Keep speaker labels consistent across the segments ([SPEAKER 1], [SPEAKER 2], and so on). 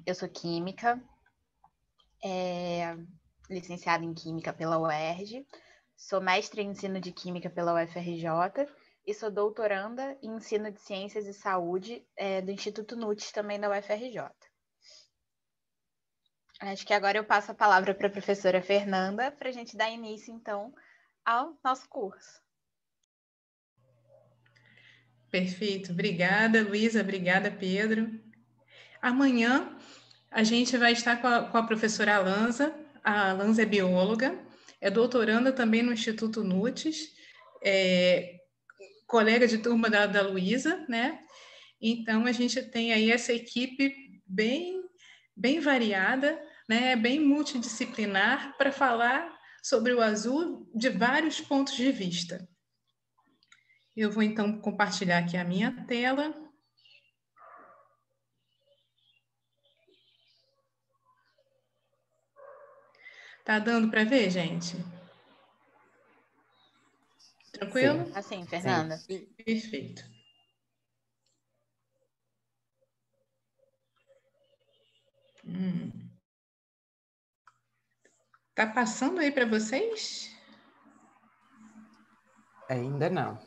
[SPEAKER 1] Eu sou química, licenciada em Química pela UERJ, sou mestre em Ensino de Química pela UFRJ e sou doutoranda em Ensino de Ciências e Saúde do Instituto NUT, também da UFRJ. Acho que agora eu passo a palavra para a professora Fernanda para a gente dar início, então, ao nosso curso.
[SPEAKER 2] Perfeito. Obrigada, Luísa. Obrigada, Pedro. Amanhã a gente vai estar com a professora Alanza. A Alanza é bióloga, é doutoranda também no Instituto NUTES, colega de turma da Luísa, né? Então, a gente tem aí essa equipe bem variada, né? Bem multidisciplinar, para falar sobre o azul de vários pontos de vista. Eu vou, então, compartilhar aqui a minha tela. Tá dando para ver, gente? Tranquilo?
[SPEAKER 1] Sim. Assim, Fernanda. Sim.
[SPEAKER 2] Perfeito. Tá passando aí para vocês?
[SPEAKER 3] Ainda não.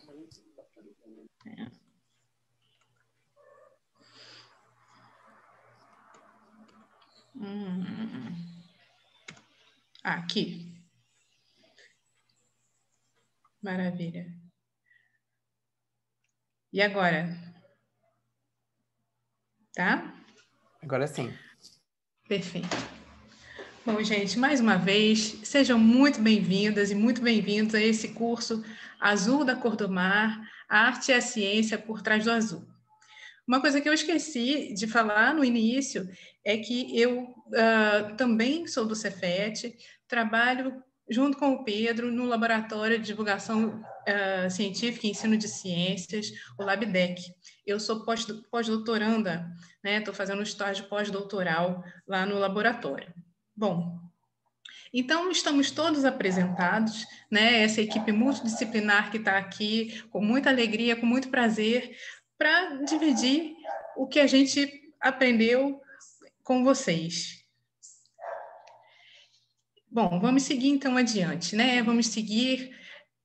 [SPEAKER 3] Aqui. Maravilha. E agora? Tá? Agora sim.
[SPEAKER 2] Perfeito. Bom, gente, mais uma vez, sejam muito bem-vindas e muito bem-vindos a esse curso Azul da Cor do Mar, a Arte e a Ciência por Trás do Azul. Uma coisa que eu esqueci de falar no início é que eu também sou do Cefet, trabalho junto com o Pedro no Laboratório de Divulgação Científica e Ensino de Ciências, o LabDec. Eu sou pós-doutoranda, né? Estou fazendo um estágio pós-doutoral lá no laboratório. Bom, então estamos todos apresentados, né? Essa equipe multidisciplinar que está aqui, com muita alegria, com muito prazer, para dividir o que a gente aprendeu com vocês. Bom, vamos seguir então adiante, né? Vamos seguir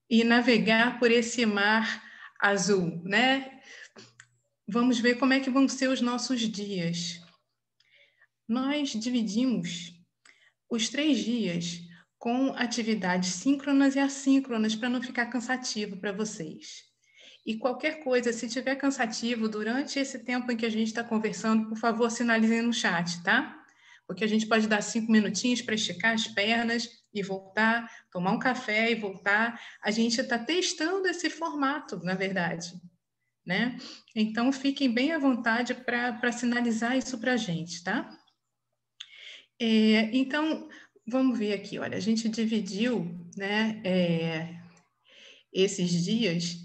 [SPEAKER 2] e navegar por esse mar azul, né? Vamos ver como é que vão ser os nossos dias. Nós dividimos os 3 dias com atividades síncronas e assíncronas para não ficar cansativo para vocês. E qualquer coisa, se tiver cansativo durante esse tempo em que a gente está conversando, por favor, sinalizem no chat, tá? Porque a gente pode dar 5 minutinhos para esticar as pernas e voltar, tomar um café e voltar. A gente está testando esse formato, na verdade, né? Então, fiquem bem à vontade para sinalizar isso para a gente, tá? Então, vamos ver aqui, olha, a gente dividiu, né, esses dias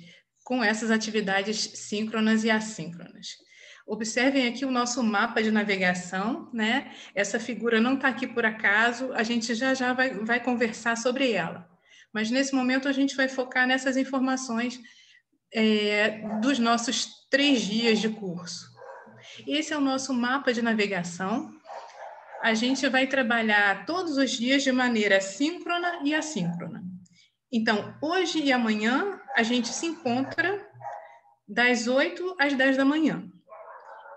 [SPEAKER 2] com essas atividades síncronas e assíncronas. Observem aqui o nosso mapa de navegação, né? Essa figura não está aqui por acaso, a gente já vai conversar sobre ela. Mas, nesse momento, a gente vai focar nessas informações dos nossos 3 dias de curso. Esse é o nosso mapa de navegação. A gente vai trabalhar todos os dias de maneira síncrona e assíncrona. Então, hoje e amanhã, a gente se encontra das 8 às 10 da manhã.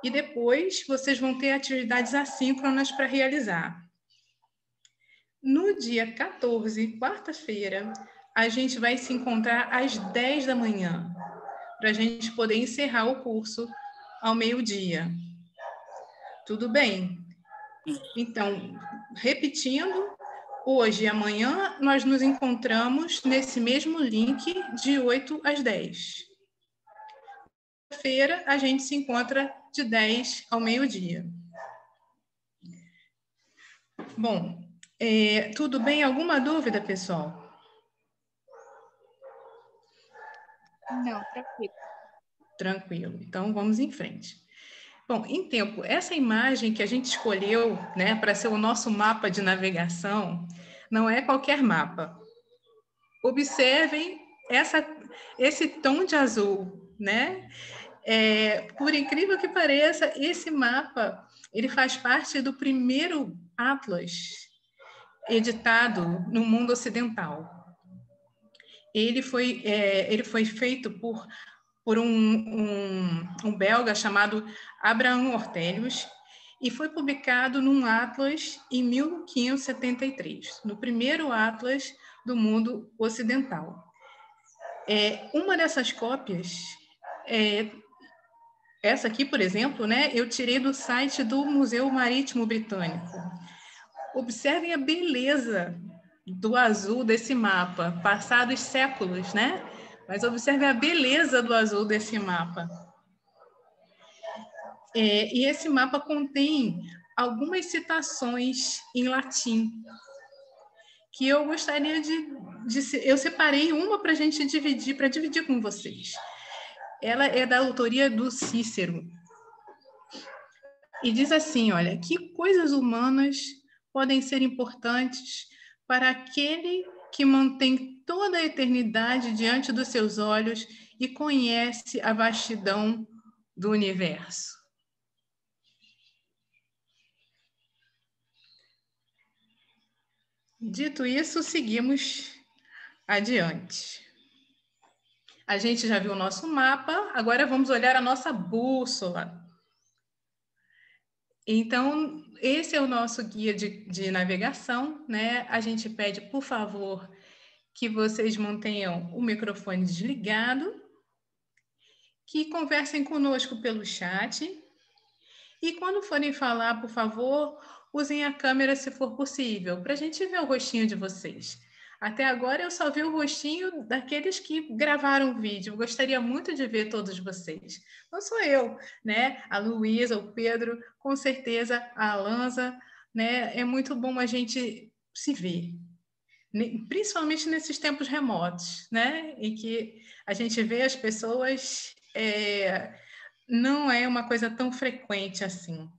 [SPEAKER 2] E depois, vocês vão ter atividades assíncronas para realizar. No dia 14, quarta-feira, a gente vai se encontrar às 10 da manhã, para a gente poder encerrar o curso ao meio-dia. Tudo bem? Então, repetindo, hoje e amanhã nós nos encontramos nesse mesmo link de 8 às 10. Feira a gente se encontra de 10 ao meio-dia. Bom, tudo bem? Alguma dúvida, pessoal?
[SPEAKER 1] Não, tranquilo.
[SPEAKER 2] Tranquilo. Então, vamos em frente. Bom, em tempo, essa imagem que a gente escolheu, né, para ser o nosso mapa de navegação, não é qualquer mapa. Observem esse tom de azul, né? Por incrível que pareça, esse mapa ele faz parte do primeiro atlas editado no mundo ocidental. Ele foi feito por um belga chamado Abraham Ortelius e foi publicado num atlas em 1573, no primeiro atlas do mundo ocidental. Uma dessas cópias, essa aqui, por exemplo, né, eu tirei do site do Museu Marítimo Britânico. Observem a beleza do azul desse mapa, passados séculos, né? Mas observem a beleza do azul desse mapa. E esse mapa contém algumas citações em latim, que eu gostaria eu separei uma para a gente dividir com vocês. Ela é da autoria do Cícero. E diz assim, olha, que coisas humanas podem ser importantes para aquele que mantém toda a eternidade diante dos seus olhos e conhece a vastidão do universo. Dito isso, seguimos adiante. A gente já viu o nosso mapa, agora vamos olhar a nossa bússola. Então, esse é o nosso guia de navegação, né? A gente pede, por favor, que vocês mantenham o microfone desligado, que conversem conosco pelo chat e quando forem falar, por favor, usem a câmera se for possível, para a gente ver o rostinho de vocês. Até agora eu só vi o rostinho daqueles que gravaram o vídeo. Eu gostaria muito de ver todos vocês. Não sou eu, né? A Luísa, o Pedro, com certeza a Alanza, né? É muito bom a gente se ver, principalmente nesses tempos remotos, né? Em que a gente vê as pessoas, não é uma coisa tão frequente assim.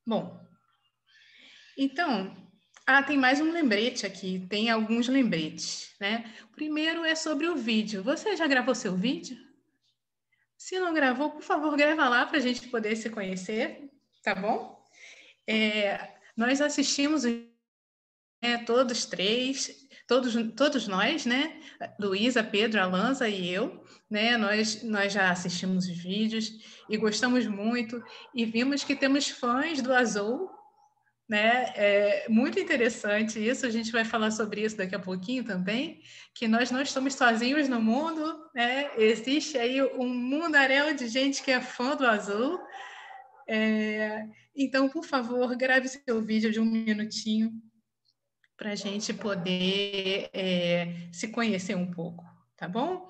[SPEAKER 2] Bom, então, tem mais um lembrete aqui, tem alguns lembretes, né? Primeiro é sobre o vídeo. Você já gravou seu vídeo? Se não gravou, por favor, grava lá para a gente poder se conhecer, tá bom? Nós assistimos, todos três, todos nós, né? Luísa, Pedro, Alanza e eu, né? Nós já assistimos os vídeos e gostamos muito e vimos que temos fãs do Azul, né? É muito interessante isso, a gente vai falar sobre isso daqui a pouquinho também, que nós não estamos sozinhos no mundo, né? Existe aí um mundaréu de gente que é fã do Azul. Então, por favor, grave seu vídeo de 1 minutinho para a gente poder se conhecer um pouco, tá bom?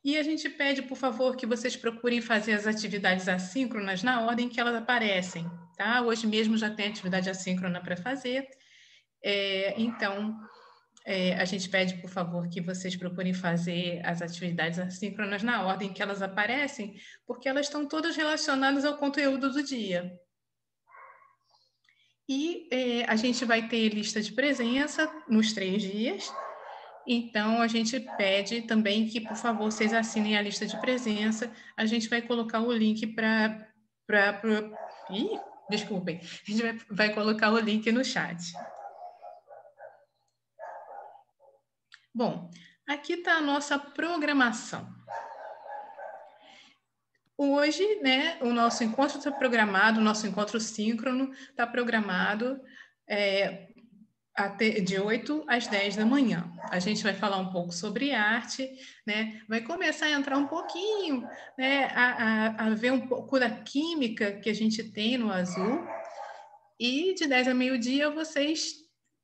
[SPEAKER 2] E a gente pede, por favor, que vocês procurem fazer as atividades assíncronas na ordem que elas aparecem, tá? Hoje mesmo já tem atividade assíncrona para fazer. Então, a gente pede, por favor, que vocês procurem fazer as atividades assíncronas na ordem que elas aparecem, porque elas estão todas relacionadas ao conteúdo do dia. E a gente vai ter lista de presença nos 3 dias. Então, a gente pede também que, por favor, vocês assinem a lista de presença. A gente vai colocar o link desculpem. A gente vai colocar o link no chat. Bom, aqui está a nossa programação. Hoje, né, o nosso encontro está programado, o nosso encontro síncrono está programado de 8 às 10 da manhã. A gente vai falar um pouco sobre arte, né? Vai começar a entrar um pouquinho, né? A ver um pouco da química que a gente tem no Azul. E de 10 a meio-dia vocês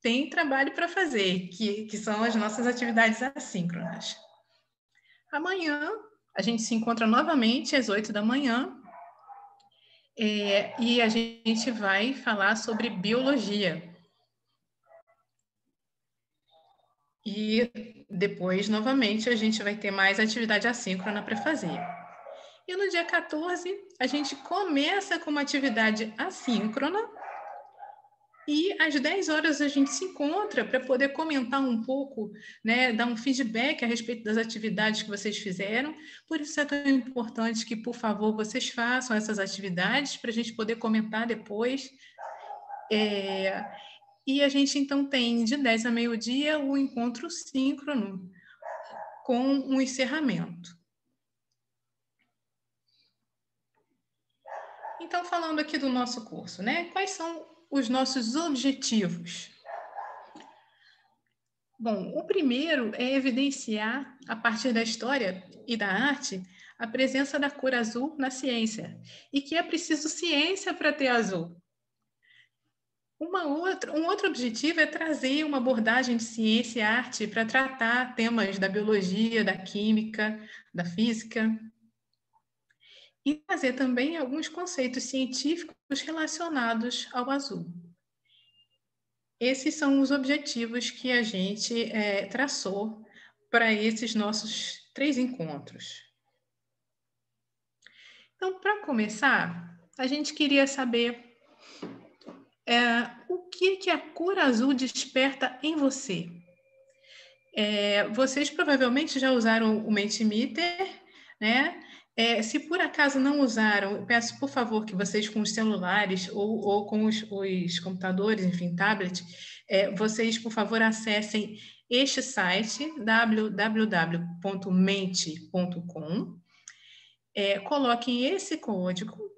[SPEAKER 2] têm trabalho para fazer, que são as nossas atividades assíncronas. Amanhã a gente se encontra novamente às 8 da manhã e a gente vai falar sobre biologia. E depois, novamente, a gente vai ter mais atividade assíncrona para fazer. E no dia 14, a gente começa com uma atividade assíncrona E às 10 horas a gente se encontra para poder comentar um pouco, né, dar um feedback a respeito das atividades que vocês fizeram. Por isso é tão importante que, por favor, vocês façam essas atividades para a gente poder comentar depois. E a gente, então, tem de 10 a meio-dia o encontro síncrono com um encerramento. Então, falando aqui do nosso curso, né? Quais são os nossos objetivos? Bom, o primeiro é evidenciar, a partir da história e da arte, a presença da cor azul na ciência, e que é preciso ciência para ter azul. Um outro objetivo é trazer uma abordagem de ciência e arte para tratar temas da biologia, da química, da física, e trazer também alguns conceitos científicos relacionados ao azul. Esses são os objetivos que a gente traçou para esses nossos 3 encontros. Então, para começar, a gente queria saber o que a cor azul desperta em você. Vocês provavelmente já usaram o Mentimeter, né? Se por acaso não usaram, eu peço, por favor, que vocês com os celulares ou com os computadores, enfim, tablet, vocês, por favor, acessem este site, www.mente.com, coloquem esse código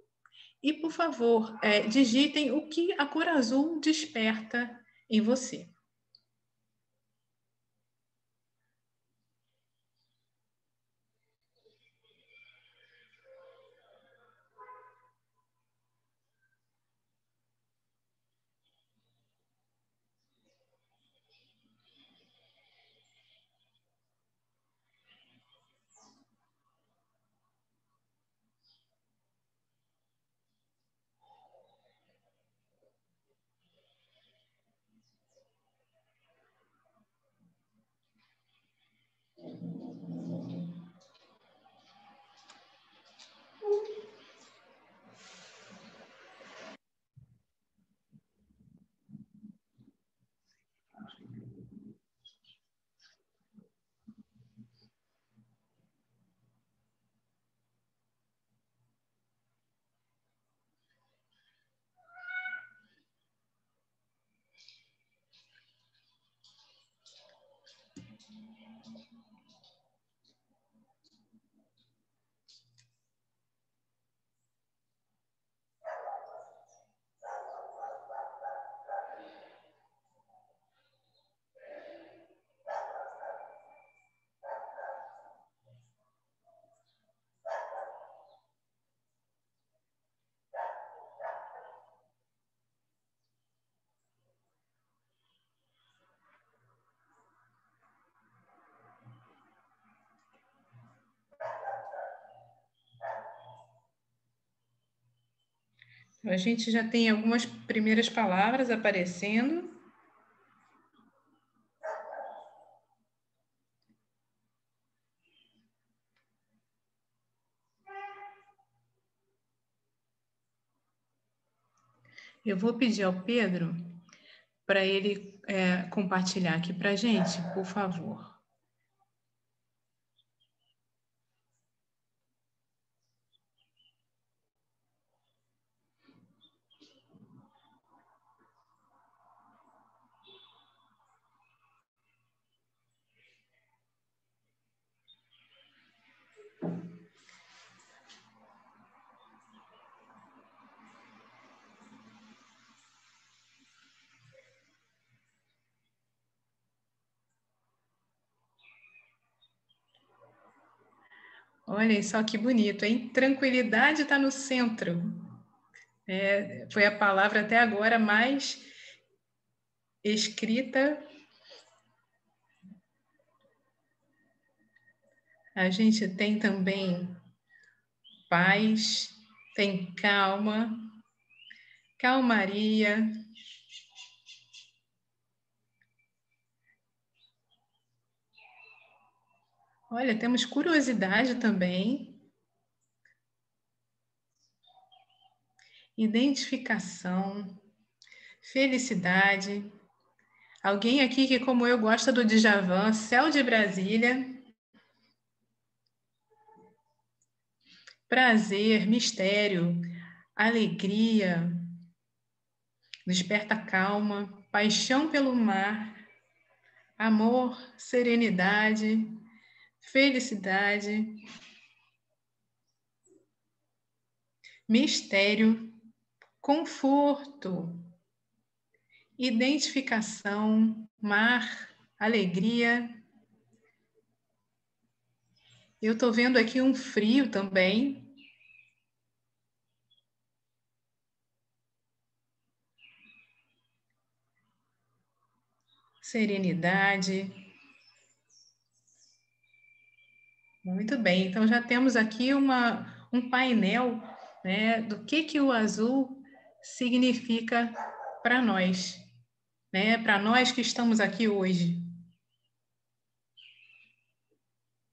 [SPEAKER 2] e, por favor, digitem o que a cor azul desperta em você. A gente já tem algumas primeiras palavras aparecendo. Eu vou pedir ao Pedro para ele compartilhar aqui para a gente, por favor. Olhem só que bonito, hein? Tranquilidade está no centro. Foi a palavra até agora mais escrita. A gente tem também paz, tem calma, calmaria. Olha, temos curiosidade também. Identificação, felicidade. Alguém aqui que, como eu, gosta do Djavan, Céu de Brasília. Prazer, mistério, alegria, desperta calma, paixão pelo mar, amor, serenidade, felicidade, mistério, conforto, identificação, mar, alegria. Eu estou vendo aqui um frio também. Serenidade. Muito bem, então já temos aqui um painel, né, do que o azul significa para nós, né, para nós que estamos aqui hoje.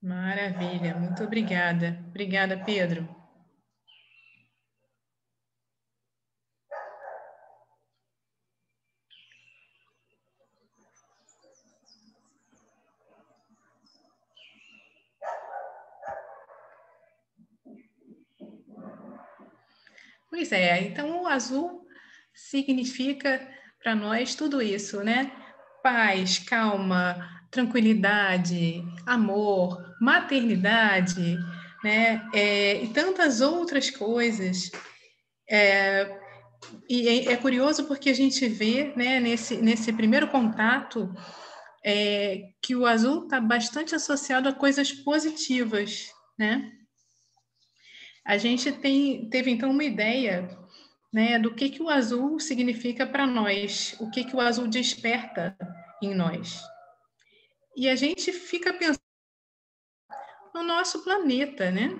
[SPEAKER 2] Maravilha, muito obrigada. Obrigada, Pedro. Pois é, então o azul significa para nós tudo isso, né? Paz, calma, tranquilidade, amor, maternidade, né? E tantas outras coisas. E é curioso porque a gente vê, né, nesse primeiro contato, que o azul está bastante associado a coisas positivas, né? A gente teve, então, uma ideia, né, do que o azul significa para nós, o que o azul desperta em nós. E a gente fica pensando no nosso planeta, né?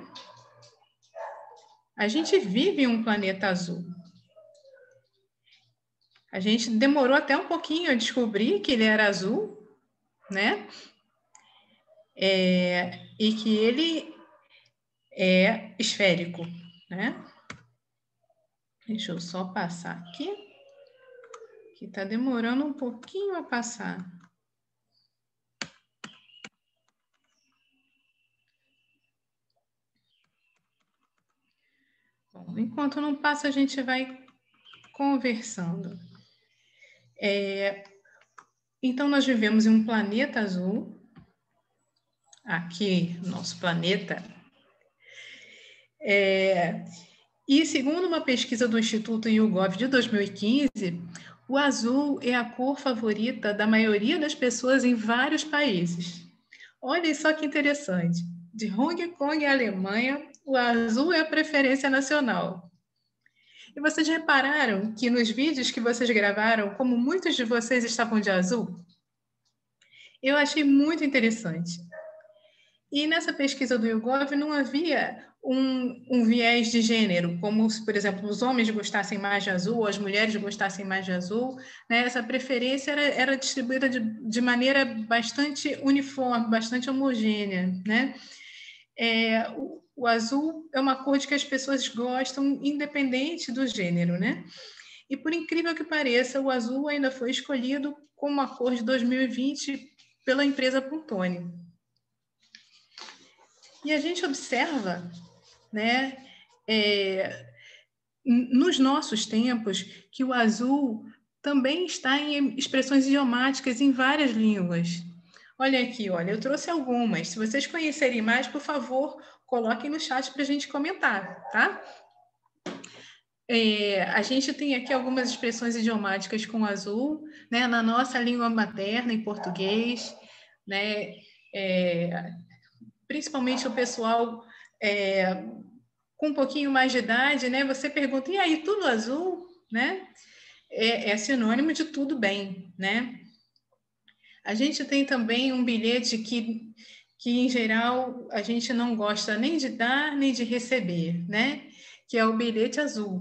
[SPEAKER 2] A gente vive em um planeta azul. A gente demorou até um pouquinho a descobrir que ele era azul, né? E que ele é esférico, né? Deixa eu só passar aqui, que está demorando um pouquinho a passar. Bom, enquanto não passa, a gente vai conversando. Então, nós vivemos em um planeta azul. Aqui, nosso planeta. E, segundo uma pesquisa do Instituto YouGov de 2015, o azul é a cor favorita da maioria das pessoas em vários países. Olha só que interessante. De Hong Kong à Alemanha, o azul é a preferência nacional. E vocês repararam que nos vídeos que vocês gravaram, como muitos de vocês estavam de azul? Eu achei muito interessante. E nessa pesquisa do YouGov não havia um viés de gênero, como se, por exemplo, os homens gostassem mais de azul, ou as mulheres gostassem mais de azul, né? Essa preferência era distribuída de maneira bastante uniforme, bastante homogênea, né? O azul é uma cor de que as pessoas gostam, independente do gênero, né? E por incrível que pareça, o azul ainda foi escolhido como a cor de 2020 pela empresa Pantone. E a gente observa, né, nos nossos tempos, que o azul também está em expressões idiomáticas em várias línguas. Olha aqui, olha, eu trouxe algumas. Se vocês conhecerem mais, por favor, coloquem no chat para a gente comentar, tá? A gente tem aqui algumas expressões idiomáticas com azul, né, na nossa língua materna, em português, né, principalmente o pessoal com um pouquinho mais de idade, né? Você pergunta, e aí, tudo azul? Né? É sinônimo de tudo bem, né? A gente tem também um bilhete que, em geral, a gente não gosta nem de dar, nem de receber, né? Que é o bilhete azul.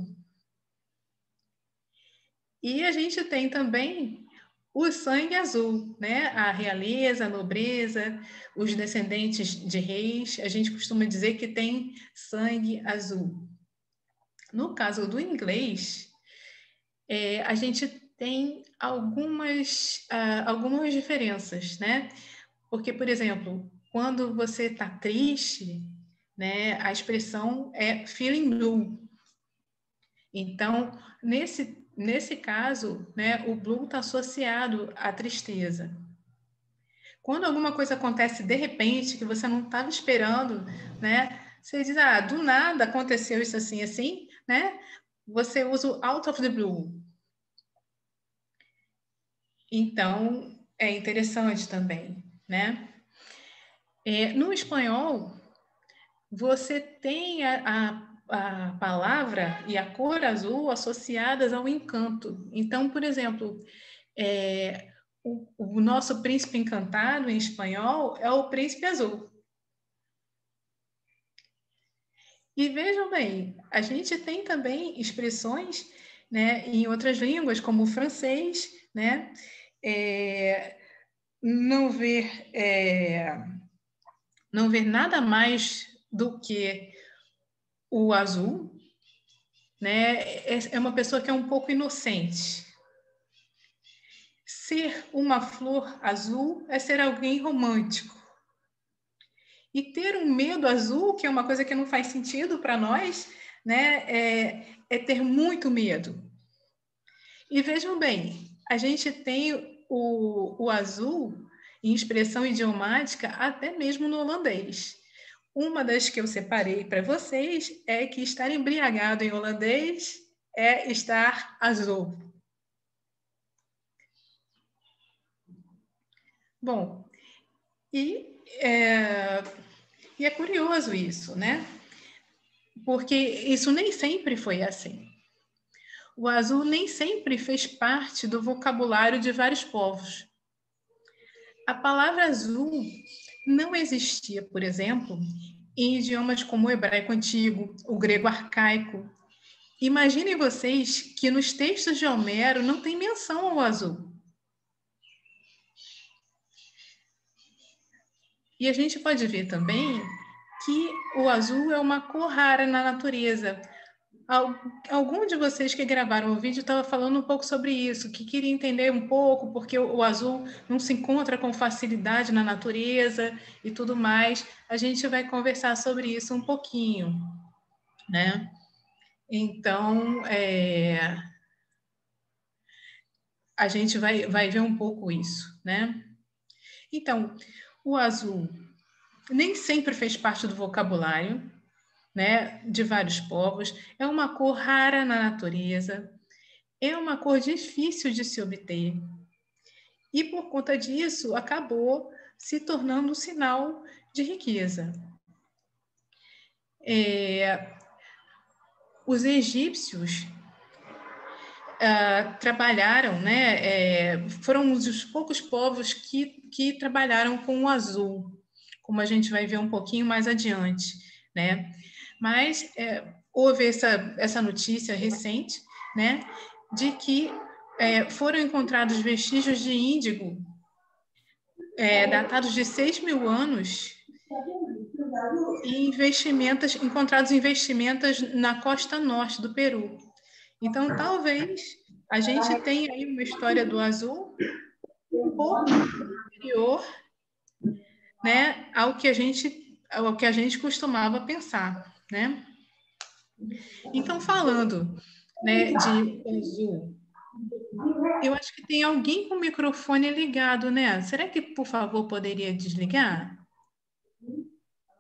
[SPEAKER 2] E a gente tem também o sangue azul, né? A realeza, a nobreza, os descendentes de reis, a gente costuma dizer que tem sangue azul. No caso do inglês, a gente tem algumas diferenças, né? Porque, por exemplo, quando você está triste, né, a expressão é feeling blue. Então, nesse caso, né, o blue está associado à tristeza. Quando alguma coisa acontece de repente, que você não estava esperando, né, você diz, do nada aconteceu isso assim, assim, né? Você usa o out of the blue. Então, é interessante também, né? No espanhol, você tem a palavra e a cor azul associadas ao encanto. Então, por exemplo, o nosso príncipe encantado em espanhol é o príncipe azul. E vejam bem, a gente tem também expressões, né, em outras línguas, como o francês, né? Não ver nada mais do que o azul, né? É uma pessoa que é um pouco inocente. Ser uma flor azul é ser alguém romântico. E ter um medo azul, que é uma coisa que não faz sentido para nós, né? É ter muito medo. E vejam bem, a gente tem o azul em expressão idiomática até mesmo no holandês. Uma das que eu separei para vocês é que estar embriagado em holandês é estar azul. Bom, e é curioso isso, né? Porque isso nem sempre foi assim. O azul nem sempre fez parte do vocabulário de vários povos. A palavra azul não existia, por exemplo, em idiomas como o hebraico antigo, o grego arcaico. Imaginem vocês que nos textos de Homero não tem menção ao azul. E a gente pode ver também que o azul é uma cor rara na natureza. Algum de vocês que gravaram o vídeo estava falando um pouco sobre isso, que queria entender um pouco porque o azul não se encontra com facilidade na natureza e tudo mais. A gente vai conversar sobre isso um pouquinho, né? Então, a gente vai ver um pouco isso, né? Então, o azul nem sempre fez parte do vocabulário, né, de vários povos. É uma cor rara na natureza. É uma cor difícil de se obter. E, por conta disso, acabou se tornando um sinal de riqueza. Os egípcios trabalharam, né, foram um dos poucos povos que trabalharam com o azul, como a gente vai ver um pouquinho mais adiante, né? Mas houve essa notícia recente, né, de que foram encontrados vestígios de índigo datados de 6.000 anos encontrados em vestimentas na costa norte do Peru. Então, talvez a gente tenha aí uma história do azul um pouco superior, né, ao que a gente costumava pensar, né? Então, falando, né, de azul, eu acho que tem alguém com o microfone ligado, né? Será que, por favor, poderia desligar?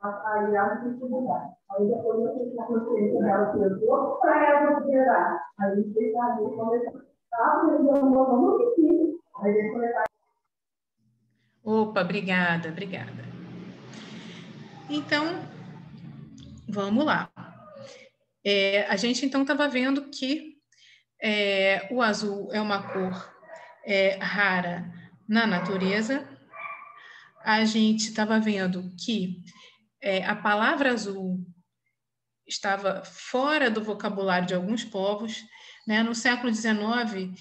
[SPEAKER 4] Aí ela tem que mudar. Aí depois eu tenho que a consciência dela que eu tô para ela considerar. Aí a gente tem que começar a fazer um pouquinho. Aí depois
[SPEAKER 2] Opa, obrigada. Então, vamos lá. A gente, então, estava vendo que o azul é uma cor rara na natureza. A gente estava vendo que a palavra azul estava fora do vocabulário de alguns povos, né? No século XIX,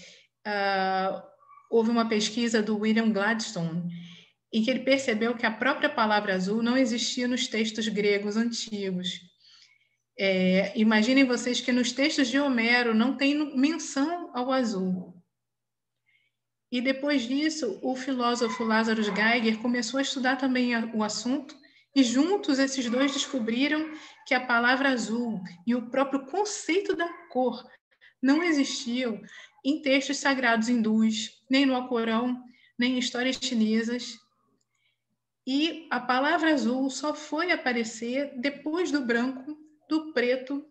[SPEAKER 2] houve uma pesquisa do William Gladstone, em que ele percebeu que a própria palavra azul não existia nos textos gregos antigos. Imaginem vocês que nos textos de Homero não tem menção ao azul. E depois disso, o filósofo Lázaro Geiger começou a estudar também o assunto, e juntos esses dois descobriram que a palavra azul e o próprio conceito da cor não existiam em textos sagrados hindus, nem no Alcorão, nem em histórias chinesas. E a palavra azul só foi aparecer depois do branco, do preto,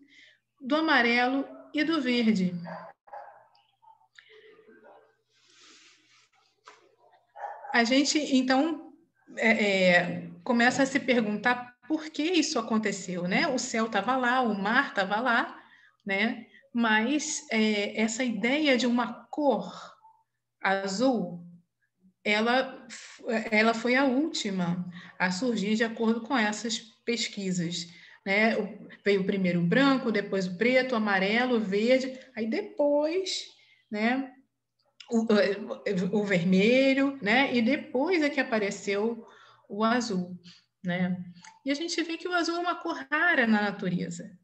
[SPEAKER 2] do amarelo e do verde. A gente, então, começa a se perguntar por que isso aconteceu, né? O céu estava lá, o mar estava lá, né? Mas essa ideia de uma cor azul, ela foi a última a surgir de acordo com essas pesquisas, né? Veio primeiro o branco, depois o preto, o amarelo, o verde, aí depois, né? O vermelho, né? E depois é que apareceu o azul, né? E a gente vê que o azul é uma cor rara na natureza,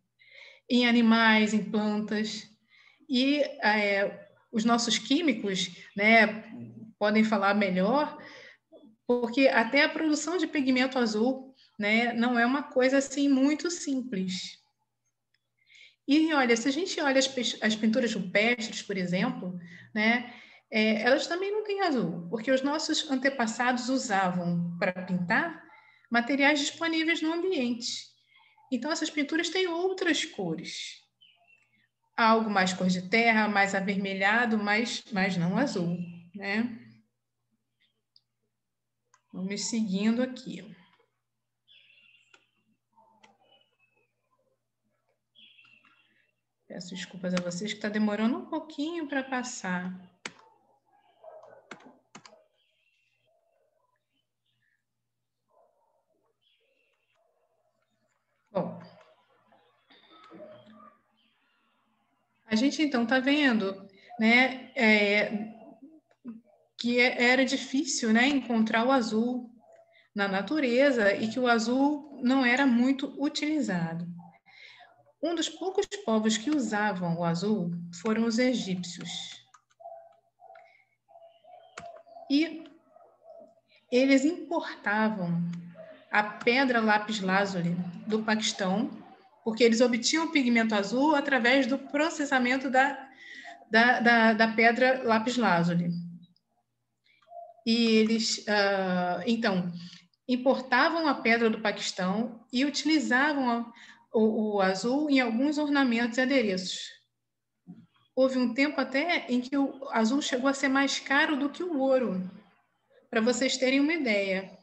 [SPEAKER 2] em animais, em plantas. E os nossos químicos, né, podem falar melhor, porque até a produção de pigmento azul, né, não é uma coisa assim muito simples. E olha, se a gente olha as pinturas rupestres, por exemplo, né, elas também não têm azul, porque os nossos antepassados usavam para pintar materiais disponíveis no ambiente. Então, essas pinturas têm outras cores. Algo mais cor de terra, mais avermelhado, mas não azul, né? Vamos seguindo aqui. Peço desculpas a vocês que está demorando um pouquinho para passar. Bom, a gente então está vendo, né, que era difícil, né, encontrar o azul na natureza e que o azul não era muito utilizado. Um dos poucos povos que usavam o azul foram os egípcios. E eles importavam a pedra lápis-lazuli do Paquistão, porque eles obtinham o pigmento azul através do processamento da pedra lápis-lazuli. E eles, então, importavam a pedra do Paquistão e utilizavam o azul em alguns ornamentos e adereços. Houve um tempo até em que o azul chegou a ser mais caro do que o ouro, para vocês terem uma ideia.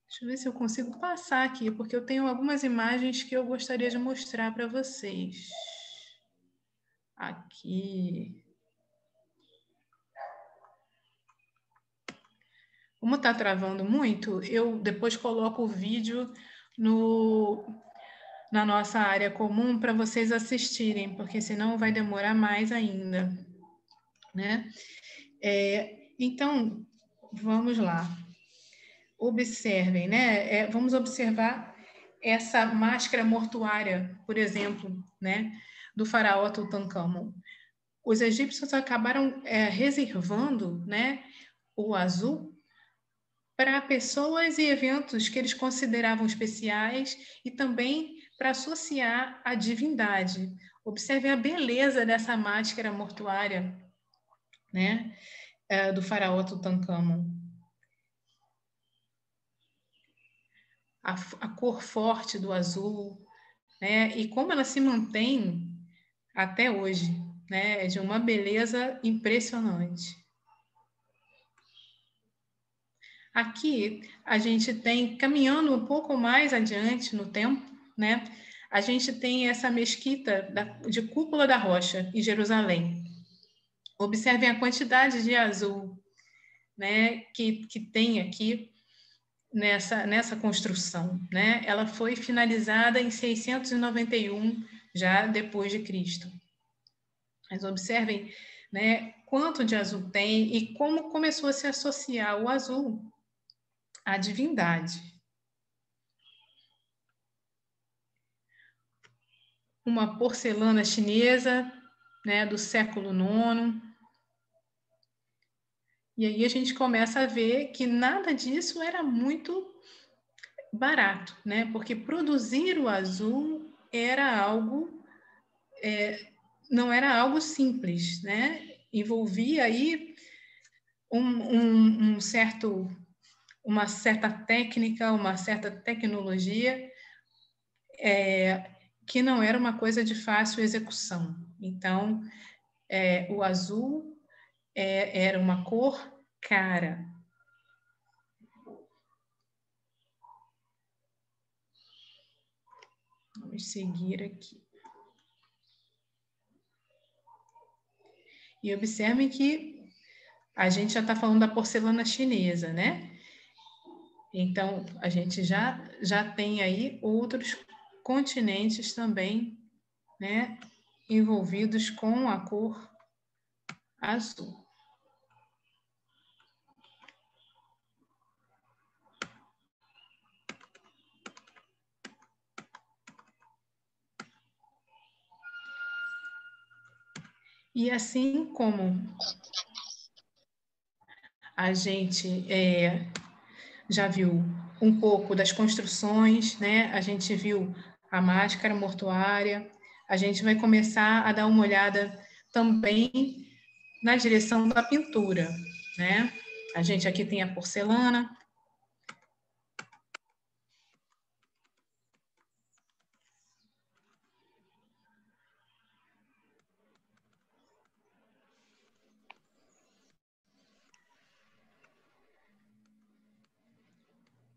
[SPEAKER 2] Deixa eu ver se eu consigo passar aqui, porque eu tenho algumas imagens que eu gostaria de mostrar para vocês. Aqui. Como está travando muito, eu depois coloco o vídeo na nossa área comum para vocês assistirem, porque senão vai demorar mais ainda, né? Então, vamos lá. Observem, né? Vamos observar essa máscara mortuária, por exemplo, né? Do faraó Tutancâmon. Os egípcios acabaram reservando, né, o azul para pessoas e eventos que eles consideravam especiais e também para associar a divindade. Observem a beleza dessa máscara mortuária, né, do faraó Tutancâmon. A cor forte do azul, né, e como ela se mantém até hoje, né, é de uma beleza impressionante. Aqui a gente tem, caminhando um pouco mais adiante no tempo, né, a gente tem essa mesquita de Cúpula da Rocha, em Jerusalém. Observem a quantidade de azul, né, que tem aqui nessa construção, né? Ela foi finalizada em 691, já depois de Cristo. Mas observem, né, quanto de azul tem e como começou a se associar o azul à divindade. Uma porcelana chinesa, né, do século IX. E aí a gente começa a ver que nada disso era muito barato, né? Porque produzir o azul era algo, não era algo simples, né? Envolvia aí uma certa técnica, uma certa tecnologia, que não era uma coisa de fácil execução. Então, o azul era uma cor cara. Vamos seguir aqui. E observem que a gente já está falando da porcelana chinesa, né? Então, a gente já tem aí outros continentes também, né, envolvidos com a cor azul. E assim como a gente já viu um pouco das construções, né? A gente viu a máscara mortuária, a gente vai começar a dar uma olhada também na direção da pintura, né? A gente aqui tem a porcelana.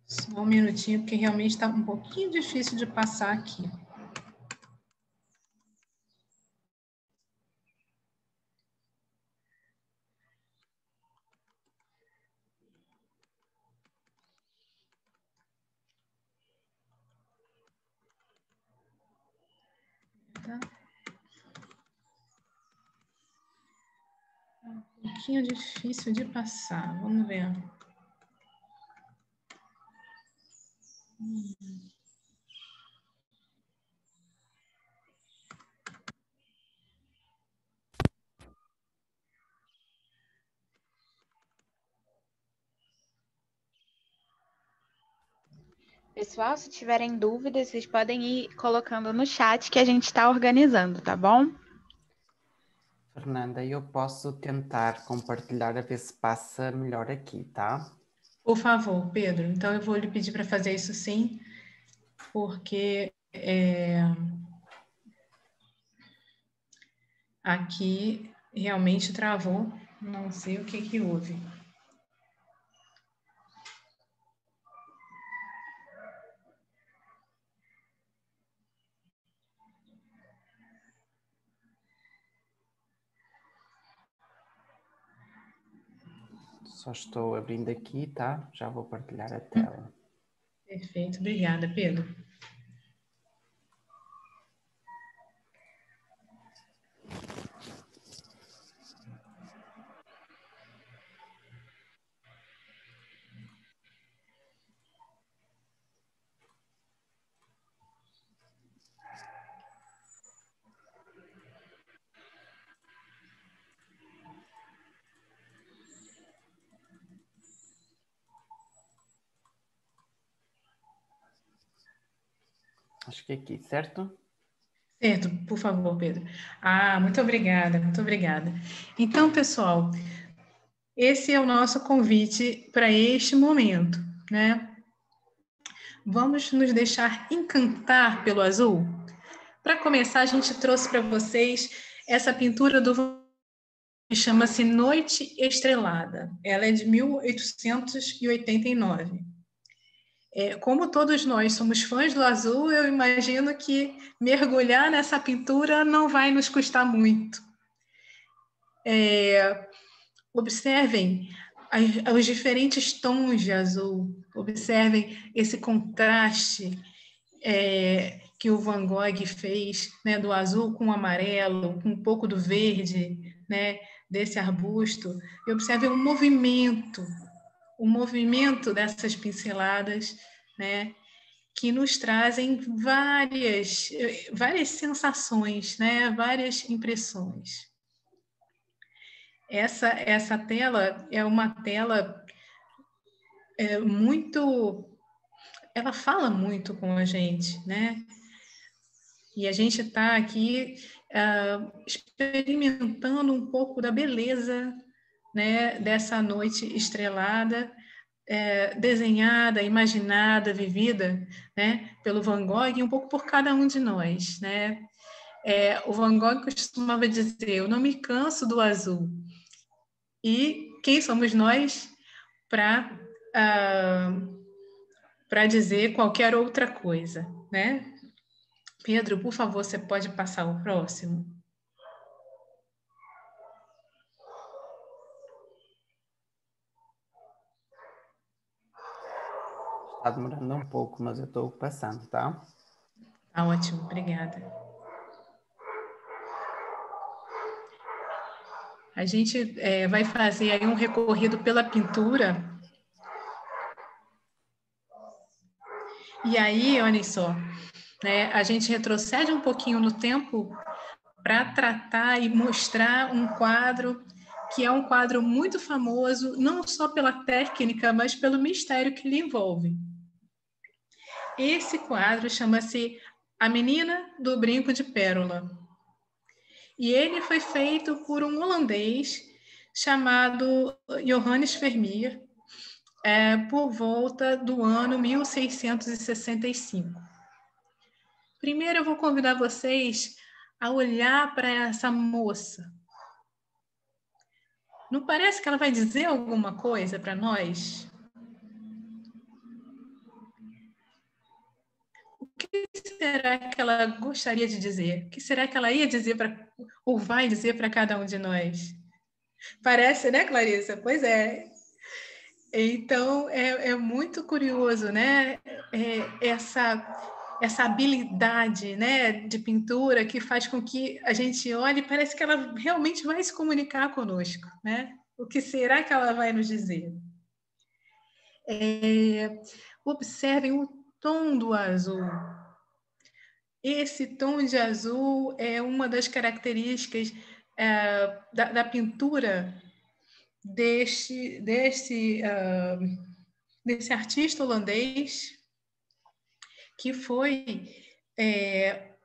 [SPEAKER 2] Só um minutinho, porque realmente está um pouquinho difícil de passar aqui. Tá? Um pouquinho difícil de passar. Vamos ver.
[SPEAKER 1] Pessoal, se tiverem dúvidas, vocês podem ir colocando no chat que a gente está organizando, tá bom?
[SPEAKER 3] Fernanda, eu posso tentar compartilhar a ver se passa melhor aqui, tá?
[SPEAKER 2] Por favor, Pedro. Então, eu vou lhe pedir para fazer isso sim, porque aqui realmente travou. Não sei o que houve.
[SPEAKER 3] Só estou abrindo aqui, tá? Já vou partilhar a tela.
[SPEAKER 2] Perfeito. Obrigada, Pedro.
[SPEAKER 3] Acho que é aqui, certo?
[SPEAKER 2] Certo, por favor, Pedro. Ah, muito obrigada, muito obrigada. Então, pessoal, esse é o nosso convite para este momento, né? Vamos nos deixar encantar pelo azul? Para começar, a gente trouxe para vocês essa pintura do Van Gogh, que chama-se Noite Estrelada. Ela é de 1889. Como todos nós somos fãs do azul, eu imagino que mergulhar nessa pintura não vai nos custar muito. Observem os diferentes tons de azul, observem esse contraste que o Van Gogh fez, né, do azul com o amarelo, com um pouco do verde, né, desse arbusto, e observem o movimento dessas pinceladas, né, que nos trazem várias sensações, né, várias impressões. Essa tela é uma tela muito... Ela fala muito com a gente, né? E a gente está aqui experimentando um pouco da beleza, né, dessa noite estrelada, desenhada, imaginada, vivida, né, pelo Van Gogh e um pouco por cada um de nós, né? O Van Gogh costumava dizer: eu não me canso do azul. E quem somos nós para dizer qualquer outra coisa, né? Pedro, por favor, você pode passar o próximo?
[SPEAKER 3] Está demorando um pouco, mas eu estou passando, tá?
[SPEAKER 2] Tá ótimo, obrigada. A gente vai fazer aí um recorrido pela pintura. E aí, olhem só, né, a gente retrocede um pouquinho no tempo para tratar e mostrar um quadro que é um quadro muito famoso, não só pela técnica, mas pelo mistério que lhe envolve. Esse quadro chama-se A Menina do Brinco de Pérola. E ele foi feito por um holandês chamado Johannes Vermeer, por volta do ano 1665. Primeiro eu vou convidar vocês a olhar para essa moça. Não parece que ela vai dizer alguma coisa para nós? O que será que ela gostaria de dizer? O que será que ela ia dizer ou vai dizer para cada um de nós? Parece, né, Clarissa? Pois é. Então, é muito curioso, né? Essa habilidade, né, de pintura que faz com que a gente olhe e parece que ela realmente vai se comunicar conosco, né? O que será que ela vai nos dizer? Observem o tom do azul. Esse tom de azul é uma das características da pintura desse artista holandês, que foi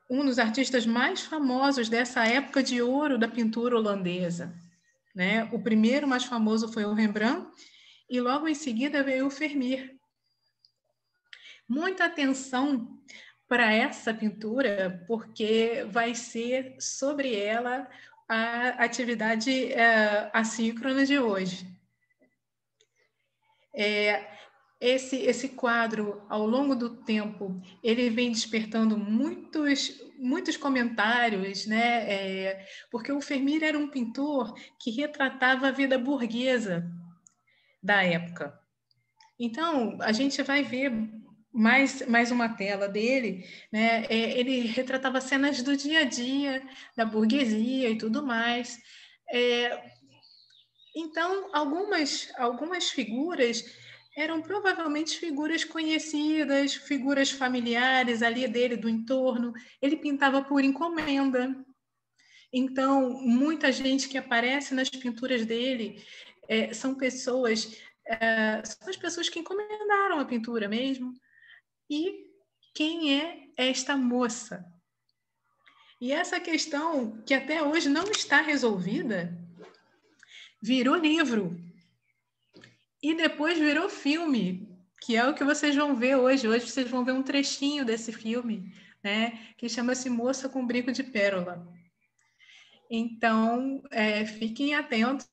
[SPEAKER 2] um dos artistas mais famosos dessa época de ouro da pintura holandesa, né? O primeiro mais famoso foi o Rembrandt, e logo em seguida veio o Vermeer. Muita atenção para essa pintura, porque vai ser sobre ela a atividade assíncrona de hoje. Esse quadro, ao longo do tempo, ele vem despertando muitos comentários, né? Porque o Vermeer era um pintor que retratava a vida burguesa da época. Então, a gente vai ver mais uma tela dele, né? Ele retratava cenas do dia a dia, da burguesia e tudo mais. Então, algumas figuras eram provavelmente figuras conhecidas, figuras familiares ali dele, do entorno. Ele pintava por encomenda. Então, muita gente que aparece nas pinturas dele são as pessoas que encomendaram a pintura mesmo. E quem é esta moça? E essa questão, que até hoje não está resolvida, virou livro. E depois virou filme, que é o que vocês vão ver hoje. Hoje vocês vão ver um trechinho desse filme, né, que chama-se Moça com Brinco de Pérola. Então, fiquem atentos.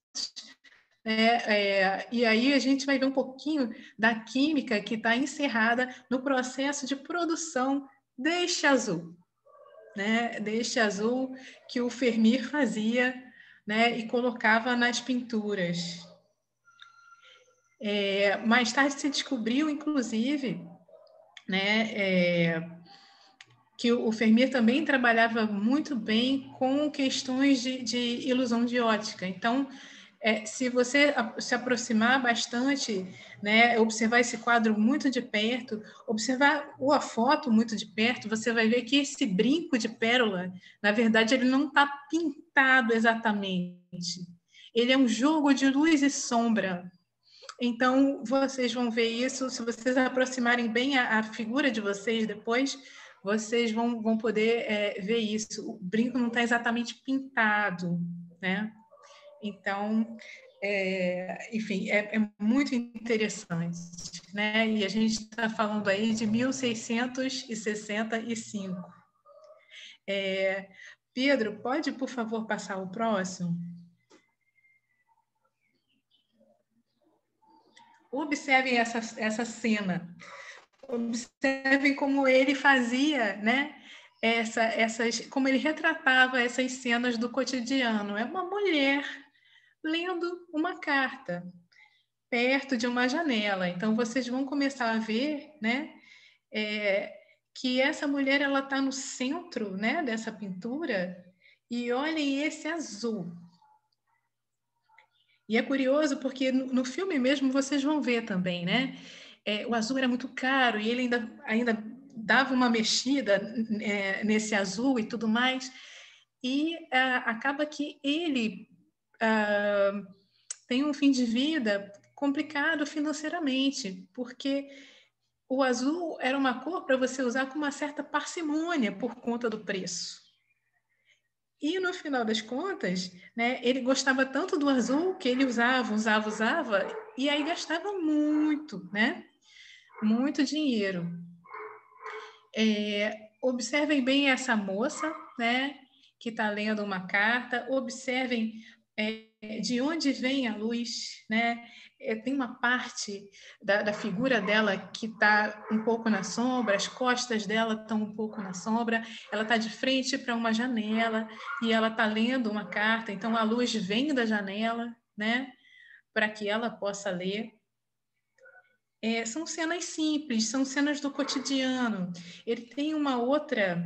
[SPEAKER 2] E aí a gente vai ver um pouquinho da química que está encerrada no processo de produção deste azul, né? Deste azul que o Vermeer fazia, né, e colocava nas pinturas. Mais tarde se descobriu, inclusive, né, que o Vermeer também trabalhava muito bem com questões de ilusão de ótica. Então, se você se aproximar bastante, né, observar esse quadro muito de perto, observar a foto muito de perto, você vai ver que esse brinco de pérola, na verdade, ele não está pintado exatamente. Ele é um jogo de luz e sombra. Então, vocês vão ver isso, se vocês aproximarem bem a figura de vocês depois, vocês vão poder ver isso. O brinco não está exatamente pintado, né? Então, enfim, é muito interessante, né? E a gente está falando aí de 1665. Pedro, pode, por favor, passar o próximo? Observem essa cena. Observem como ele fazia, né? Como ele retratava essas cenas do cotidiano. É uma mulher lendo uma carta perto de uma janela. Então, vocês vão começar a ver, né? Que essa mulher ela está no centro, né, dessa pintura. E olhem esse azul. E é curioso porque no filme mesmo vocês vão ver também, né? O azul era muito caro e ele ainda dava uma mexida nesse azul e tudo mais. E acaba que ele tem um fim de vida complicado financeiramente, porque o azul era uma cor para você usar com uma certa parcimônia por conta do preço. E, no final das contas, né, ele gostava tanto do azul que ele usava, e aí gastava muito, né? Muito dinheiro. Observem bem essa moça, né, que está lendo uma carta. Observem de onde vem a luz, né? Tem uma parte da figura dela que está um pouco na sombra, as costas dela estão um pouco na sombra, ela está de frente para uma janela e ela está lendo uma carta, então a luz vem da janela, né? Para que ela possa ler. São cenas simples, são cenas do cotidiano. Ele tem uma outra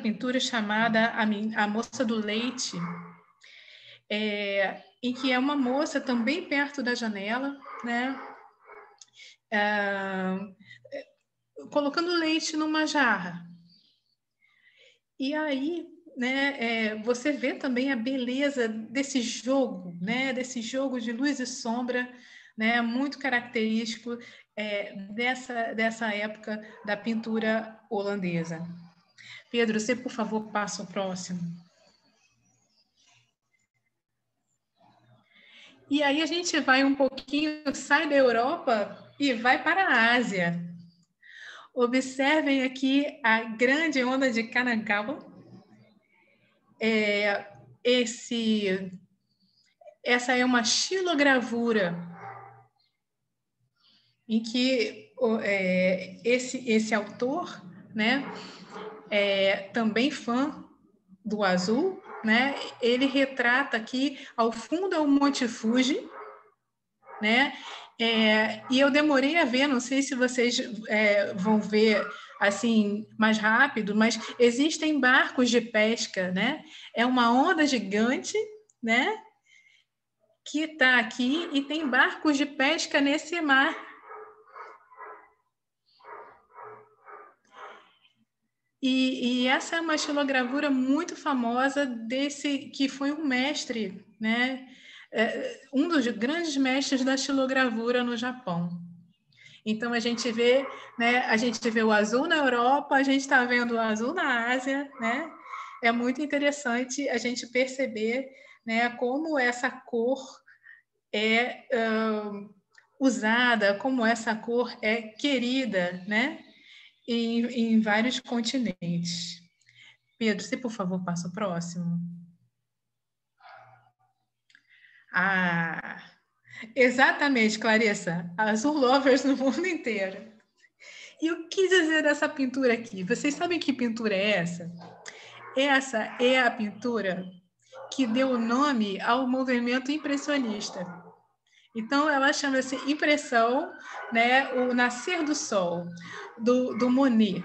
[SPEAKER 2] pintura chamada A Moça do Leite, em que é uma moça também perto da janela, né? Colocando leite numa jarra. E aí, né, você vê também a beleza desse jogo, né? Desse jogo de luz e sombra, né? Muito característico dessa época da pintura holandesa. Pedro, você, por favor, passa o próximo. E aí a gente vai um pouquinho, sai da Europa e vai para a Ásia. Observem aqui a grande onda de Kanagawa. Essa é uma xilogravura em que esse autor, né, também fã do azul, né, ele retrata aqui, ao fundo é o Monte Fuji, né, e eu demorei a ver, não sei se vocês vão ver assim mais rápido, mas existem barcos de pesca, né? É uma onda gigante, né? Que está aqui e tem barcos de pesca nesse mar. E essa é uma xilogravura muito famosa desse que foi um mestre, né? Um dos grandes mestres da xilogravura no Japão. Então a gente vê, né? A gente vê o azul na Europa, a gente está vendo o azul na Ásia, né? É muito interessante a gente perceber, né? Como essa cor é usada, como essa cor é querida, né? Em vários continentes. Pedro, você, por favor, passa o próximo. Exatamente, Clarissa. Azul Lovers no mundo inteiro. E eu quis dizer dessa pintura aqui. Vocês sabem que pintura é essa? Essa é a pintura que deu o nome ao movimento impressionista. Então, ela chama-se Impressão, né? O Nascer do Sol, do Monet.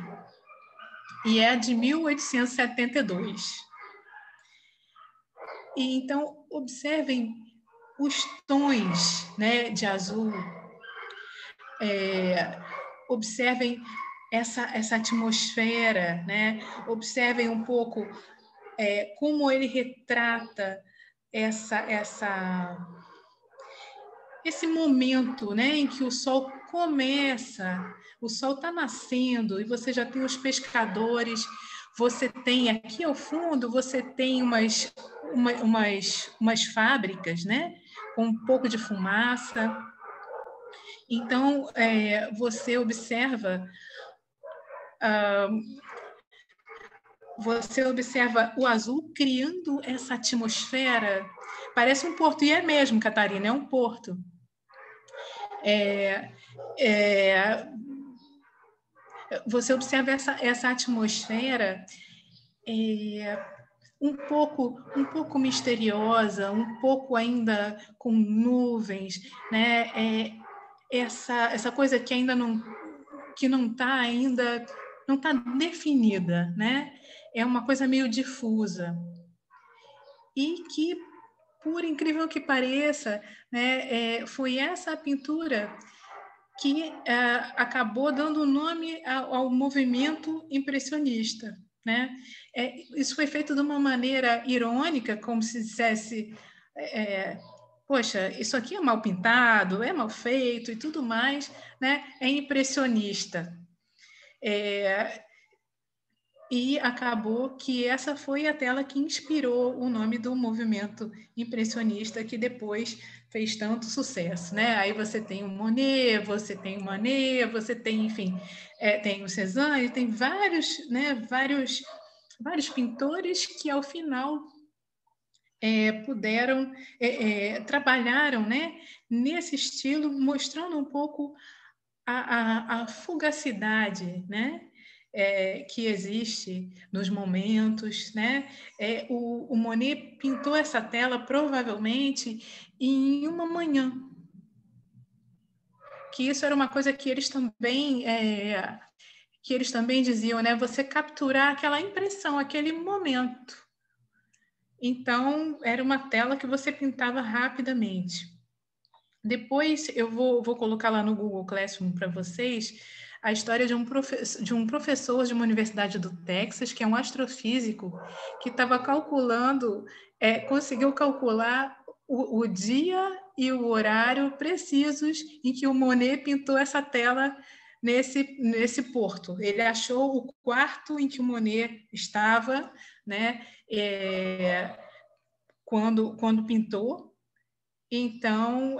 [SPEAKER 2] E é de 1872. E, então, observem os tons, né, de azul. Observem essa atmosfera, né? Observem um pouco como ele retrata esse momento, né, em que o sol começa, o sol está nascendo e você já tem os pescadores, você tem aqui ao fundo, você tem umas fábricas, né, com um pouco de fumaça. Então, você observa o azul criando essa atmosfera. Parece um porto, e é mesmo, Catarina, é um porto. Você observa essa atmosfera um pouco misteriosa, um pouco ainda com nuvens, né? Essa coisa que ainda não está definida, né? É uma coisa meio difusa e que, por incrível que pareça, né, foi essa pintura que acabou dando nome ao movimento impressionista, né? Isso foi feito de uma maneira irônica, como se dissesse, poxa, isso aqui é mal pintado, é mal feito e tudo mais, né? É impressionista. E acabou que essa foi a tela que inspirou o nome do movimento impressionista, que depois fez tanto sucesso, né? Aí você tem o Monet, você tem o Manet, você tem, enfim, tem o Cézanne, tem vários, né, vários pintores que ao final puderam trabalharam, né, nesse estilo, mostrando um pouco a fugacidade, né, que existe nos momentos, né? O Monet pintou essa tela provavelmente em uma manhã, que isso era uma coisa que eles também diziam, né? Você capturar aquela impressão, aquele momento. Então era uma tela que você pintava rapidamente. Depois eu vou colocar lá no Google Classroom para vocês a história de um professor de uma universidade do Texas, que é um astrofísico, que estava calculando, conseguiu calcular o dia e o horário precisos em que o Monet pintou essa tela nesse porto. Ele achou o quarto em que o Monet estava, né, quando pintou. Então,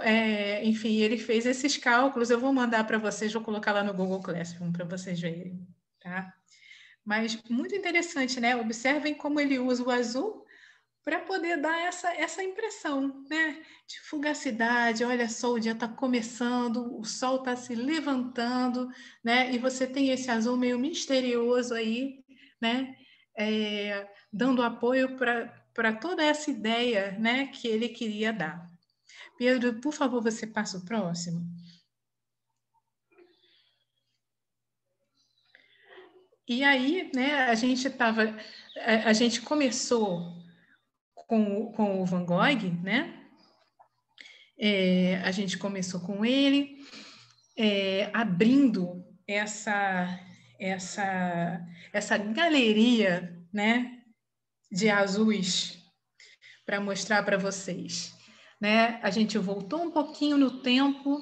[SPEAKER 2] enfim, ele fez esses cálculos. Eu vou mandar para vocês, vou colocar lá no Google Classroom para vocês verem, tá? Mas muito interessante, né? Observem como ele usa o azul para poder dar essa impressão, né? De fugacidade. Olha só, o dia está começando, o sol está se levantando, né? E você tem esse azul meio misterioso aí, né? Dando apoio para toda essa ideia, né? Que ele queria dar. Pedro, por favor, você passa o próximo. E aí, né, a gente começou com o Van Gogh, né? A gente começou com ele, abrindo essa galeria, né, de azuis para mostrar para vocês. Né? A gente voltou um pouquinho no tempo,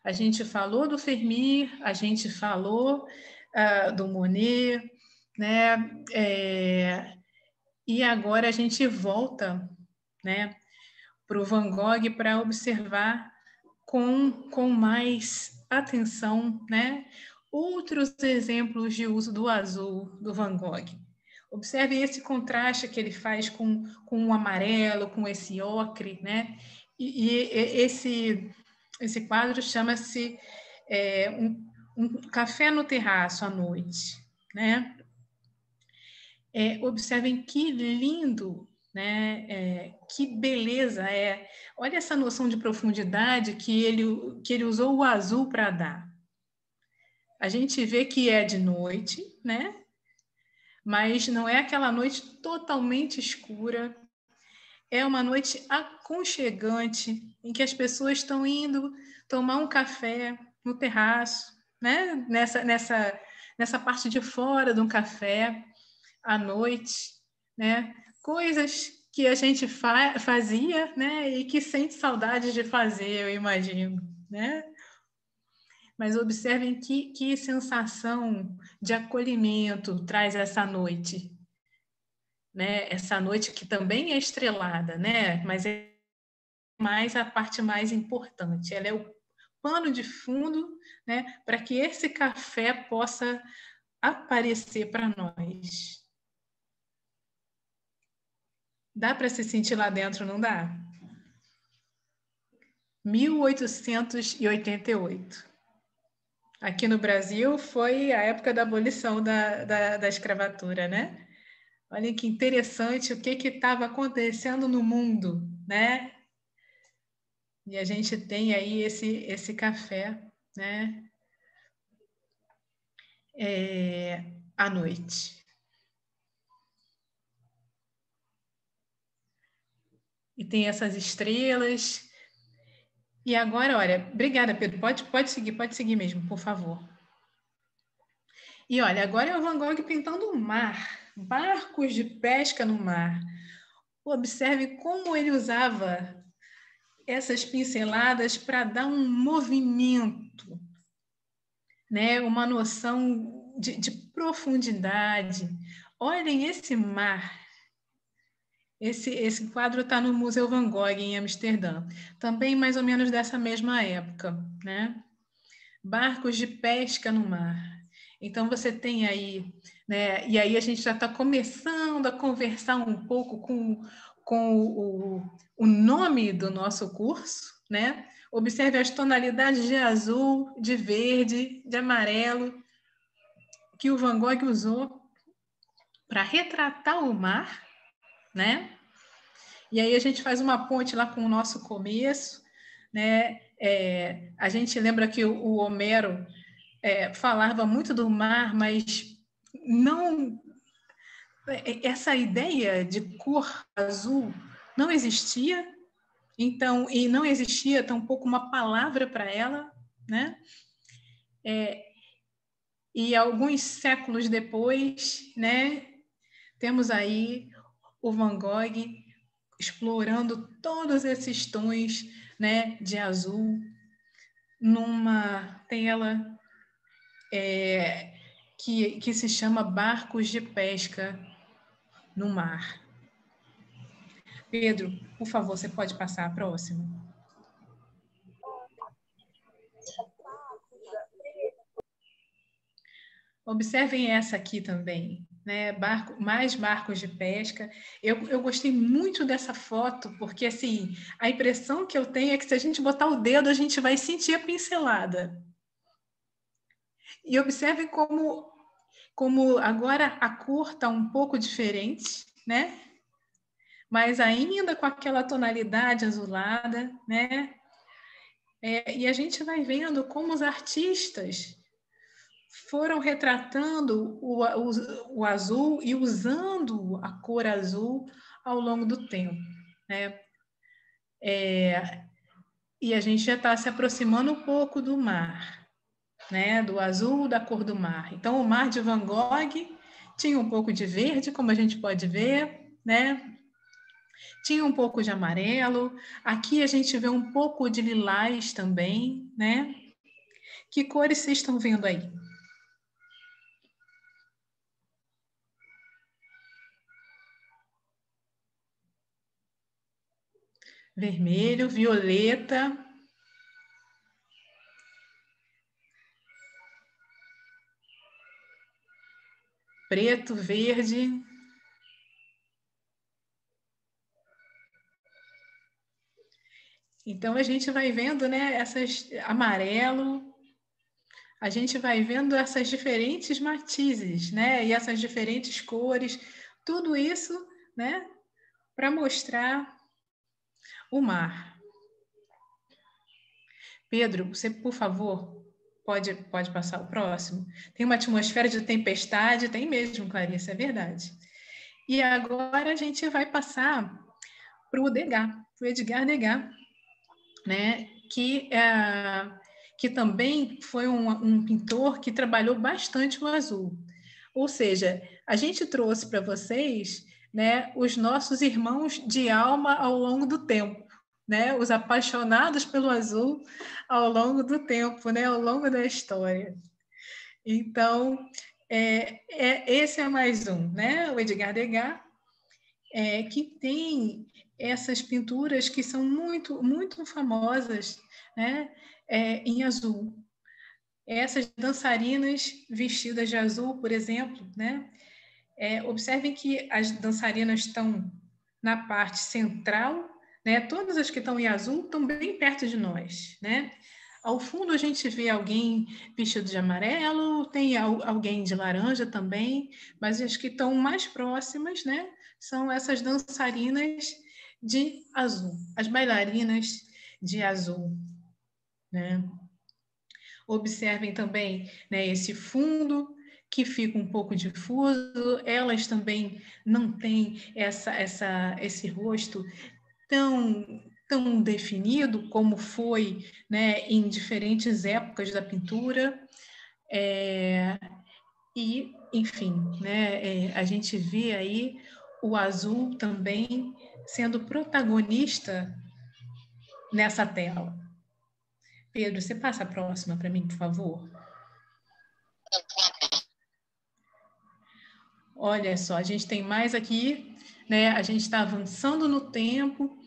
[SPEAKER 2] a gente falou do Vermeer, a gente falou do Monet, né? E agora a gente volta, né, para o Van Gogh para observar com mais atenção, né, outros exemplos de uso do azul do Van Gogh. Observe esse contraste que ele faz com o amarelo, com esse ocre, né? E esse quadro chama-se um café no terraço à noite, né? Observem que lindo, né? Que beleza é. Olha essa noção de profundidade que ele usou o azul para dar. A gente vê que é de noite, né? Mas não é aquela noite totalmente escura. É uma noite aconchegante, em que as pessoas estão indo tomar um café no terraço, né? Nessa parte de fora de um café, à noite, né? Coisas que a gente fazia, né? E que sente saudade de fazer, eu imagino, né? Mas observem que sensação de acolhimento traz essa noite, né? Essa noite que também é estrelada, né? Mas é mais a parte mais importante. Ela é o pano de fundo, né? Para que esse café possa aparecer para nós. Dá para se sentir lá dentro, não dá? 1888. Aqui no Brasil foi a época da abolição da escravatura, né? Olha que interessante o que estava acontecendo no mundo, né? E a gente tem aí esse café, né? À noite. E tem essas estrelas. E agora, olha, obrigada, Pedro. Pode seguir mesmo, por favor. E olha, agora é o Van Gogh pintando o mar, barcos de pesca no mar. Observe como ele usava essas pinceladas para dar um movimento, né? Uma noção de profundidade. Olhem esse mar. Esse quadro está no Museu Van Gogh, em Amsterdã. Também mais ou menos dessa mesma época, né? Barcos de pesca no mar. Então, você tem aí, né? E aí a gente já está começando a conversar um pouco com o nome do nosso curso, né? Observe as tonalidades de azul, de verde, de amarelo, que o Van Gogh usou para retratar o mar, né? E aí a gente faz uma ponte lá com o nosso começo, né? A gente lembra que o Homero falava muito do mar, mas não essa ideia de cor azul não existia, então, e não existia tampouco uma palavra para ela, né? E alguns séculos depois, né, temos aí o Van Gogh explorando todos esses tons, né, de azul numa tela que se chama Barcos de Pesca no Mar. Pedro, por favor, você pode passar a próxima? Observem essa aqui também, né? Mais barcos de pesca. Eu gostei muito dessa foto, porque assim, a impressão que eu tenho é que se a gente botar o dedo, a gente vai sentir a pincelada. E observe como agora a cor está um pouco diferente, né? Mas ainda com aquela tonalidade azulada, né? E a gente vai vendo como os artistas foram retratando o azul e usando a cor azul ao longo do tempo, né? E a gente já está se aproximando um pouco do mar, né? Do azul da cor do mar. Então, o mar de Van Gogh tinha um pouco de verde, como a gente pode ver, né? Tinha um pouco de amarelo. Aqui a gente vê um pouco de lilás também, né? Que cores vocês estão vendo aí? Vermelho, violeta. Preto, verde. Então, a gente vai vendo, né, amarelo, a gente vai vendo essas diferentes matizes, né, e essas diferentes cores, tudo isso, né, para mostrar o mar. Pedro, você, por favor, pode passar o próximo? Tem uma atmosfera de tempestade, tem mesmo, Clarice, é verdade. E agora a gente vai passar para o Degas, o Edgar Degas, né, que também foi um pintor que trabalhou bastante o azul. Ou seja, a gente trouxe para vocês né, os nossos irmãos de alma ao longo do tempo, né, os apaixonados pelo azul ao longo do tempo, né, ao longo da história. Então, esse é mais um, né, o Edgar Degas, que tem essas pinturas que são muito, muito famosas, né, em azul. Essas dançarinas vestidas de azul, por exemplo, né? Observem que as dançarinas estão na parte central, né? Todas as que estão em azul estão bem perto de nós, né? Ao fundo a gente vê alguém vestido de amarelo, tem alguém de laranja também, mas as que estão mais próximas, né, são essas dançarinas de azul, as bailarinas de azul, né? Observem também, né, esse fundo que fica um pouco difuso, elas também não têm esse rosto tão definido como foi, né, em diferentes épocas da pintura. E, enfim, né, a gente vê aí o azul também sendo protagonista nessa tela. Pedro, você passa a próxima para mim, por favor? Olha só, a gente tem mais aqui, né? A gente está avançando no tempo,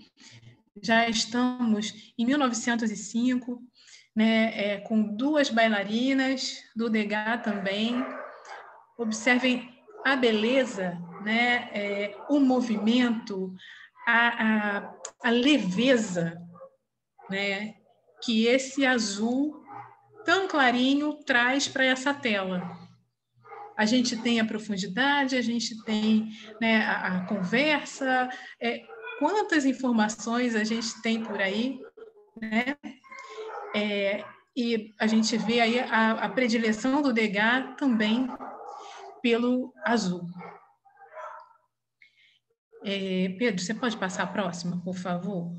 [SPEAKER 2] já estamos em 1905, né? Com duas bailarinas, do Degas também. Observem a beleza, né? O movimento, a leveza, né? Que esse azul tão clarinho traz para essa tela. A gente tem a profundidade, a gente tem, né, a conversa, quantas informações a gente tem por aí, né? E a gente vê aí a predileção do Degas também pelo azul. Pedro, você pode passar a próxima, por favor?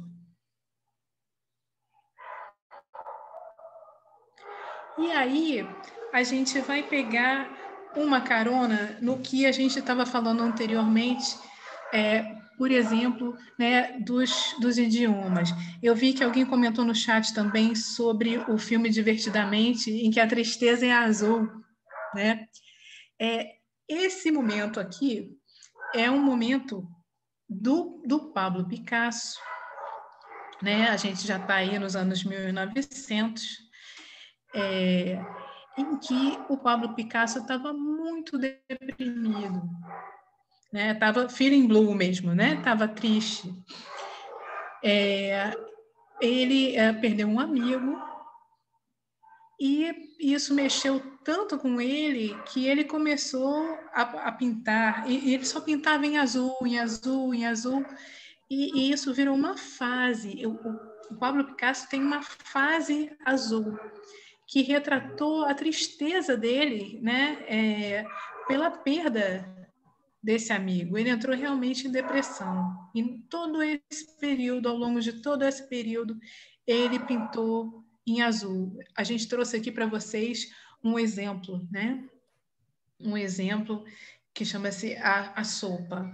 [SPEAKER 2] E aí, a gente vai pegar uma carona no que a gente estava falando anteriormente, por exemplo, né, dos idiomas. Eu vi que alguém comentou no chat também sobre o filme Divertidamente, em que a tristeza é azul, né? Esse momento aqui é um momento do Pablo Picasso, né? A gente já está aí nos anos 1900, em que o Pablo Picasso estava muito deprimido, né? Estava feeling blue mesmo, né? Estava triste. Ele perdeu um amigo e isso mexeu tanto com ele que ele começou a pintar, e ele só pintava em azul, em azul, em azul, e isso virou uma fase. O Pablo Picasso tem uma fase azul, que retratou a tristeza dele, né, pela perda desse amigo. Ele entrou realmente em depressão. Em todo esse período, ao longo de todo esse período, ele pintou em azul. A gente trouxe aqui para vocês um exemplo, né? Um exemplo que chama-se a sopa.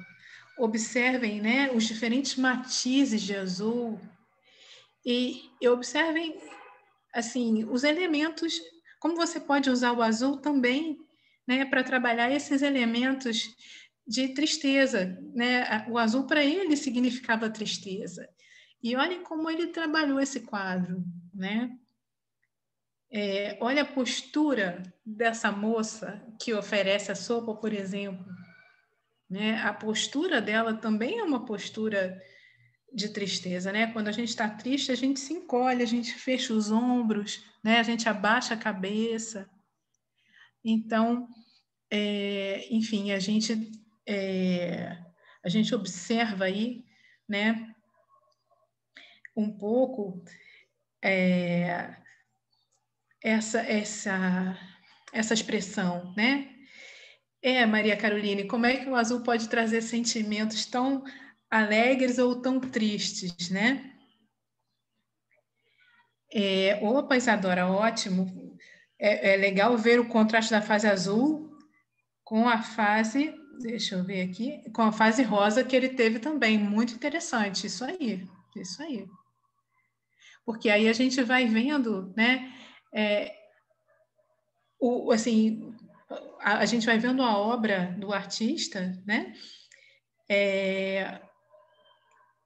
[SPEAKER 2] Observem, né, os diferentes matizes de azul e observem, assim, os elementos, como você pode usar o azul também, né, para trabalhar esses elementos de tristeza, né? O azul para ele significava tristeza. E olhem como ele trabalhou esse quadro, né? Olha a postura dessa moça que oferece a sopa, por exemplo, né? A postura dela também é uma postura de tristeza, né? Quando a gente está triste, a gente se encolhe, a gente fecha os ombros, né? A gente abaixa a cabeça. Então, enfim, a gente observa aí, né? Um pouco essa expressão, né? Maria Caroline, como é que o azul pode trazer sentimentos tão alegres ou tão tristes, né? Opa, Isadora, ótimo. É legal ver o contraste da fase azul com a fase deixa eu ver aqui, com a fase rosa que ele teve também, muito interessante, isso aí. Porque aí a gente vai vendo, né, assim, a gente vai vendo a obra do artista, né,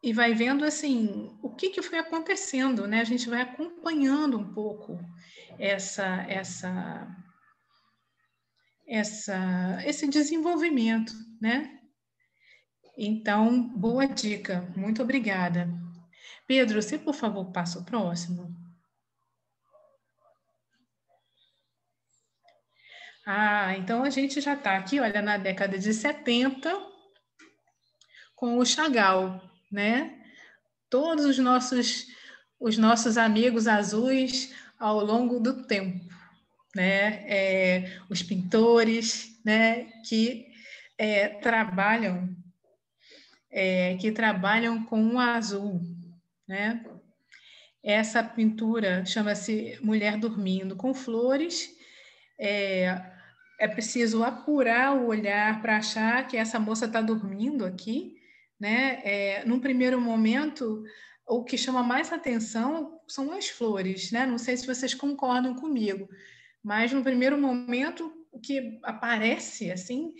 [SPEAKER 2] e vai vendo, assim, o que foi acontecendo, né, a gente vai acompanhando um pouco esse desenvolvimento, né? Então, boa dica, muito obrigada. Pedro, você, por favor, passa o próximo. Então a gente já está aqui, olha, na década de 70, com o Chagall, né? Todos os nossos amigos azuis ao longo do tempo, né? Os pintores, né? Que trabalham com o azul, né? Essa pintura chama-se Mulher Dormindo com Flores. É preciso apurar o olhar para achar que essa moça está dormindo aqui, né? Num primeiro momento, o que chama mais atenção são as flores, né? Não sei se vocês concordam comigo, mas no primeiro momento o que aparece assim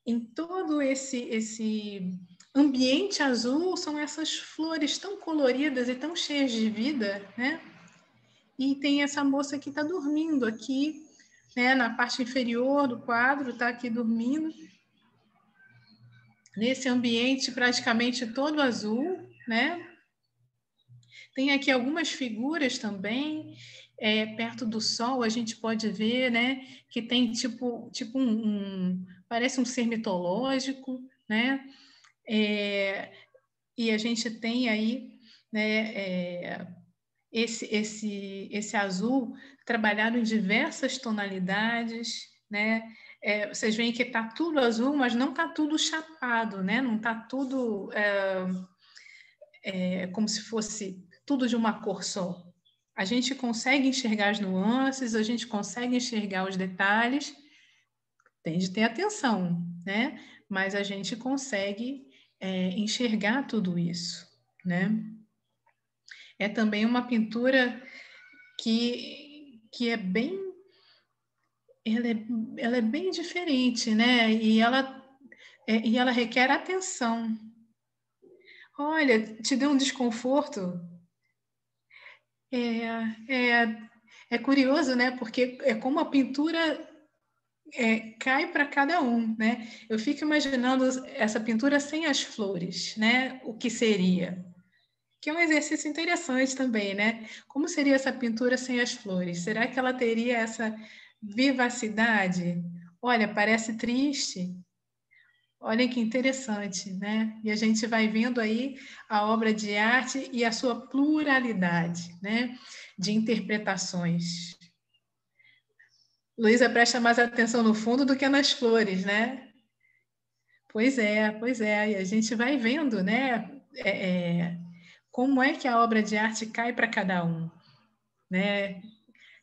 [SPEAKER 2] em todo esse ambiente azul são essas flores tão coloridas e tão cheias de vida, né? E tem essa moça que está dormindo aqui, né, na parte inferior do quadro, está aqui dormindo, nesse ambiente praticamente todo azul, né? Tem aqui algumas figuras também, perto do sol, a gente pode ver, né, que tem tipo parece um ser mitológico, né? E a gente tem aí, né, esse azul trabalhado em diversas tonalidades, né? Vocês veem que está tudo azul, mas não está tudo chapado, né? Não está tudo como se fosse tudo de uma cor só. A gente consegue enxergar as nuances, a gente consegue enxergar os detalhes, tem de ter atenção, né? Mas a gente consegue enxergar tudo isso, né? É também uma pintura que é bem... Ela é bem diferente, né? E ela requer atenção. Olha, te deu um desconforto? É curioso, né? Porque é como a pintura cai para cada um, né? Eu fico imaginando essa pintura sem as flores, né? O que seria? Que é um exercício interessante também, né? Como seria essa pintura sem as flores? Será que ela teria essa vivacidade? Olha, parece triste. Olha que interessante, né? E a gente vai vendo aí a obra de arte e a sua pluralidade, né? De interpretações. Luísa presta mais atenção no fundo do que nas flores, né? Pois é. E a gente vai vendo, né? Como é que a obra de arte cai para cada um, né?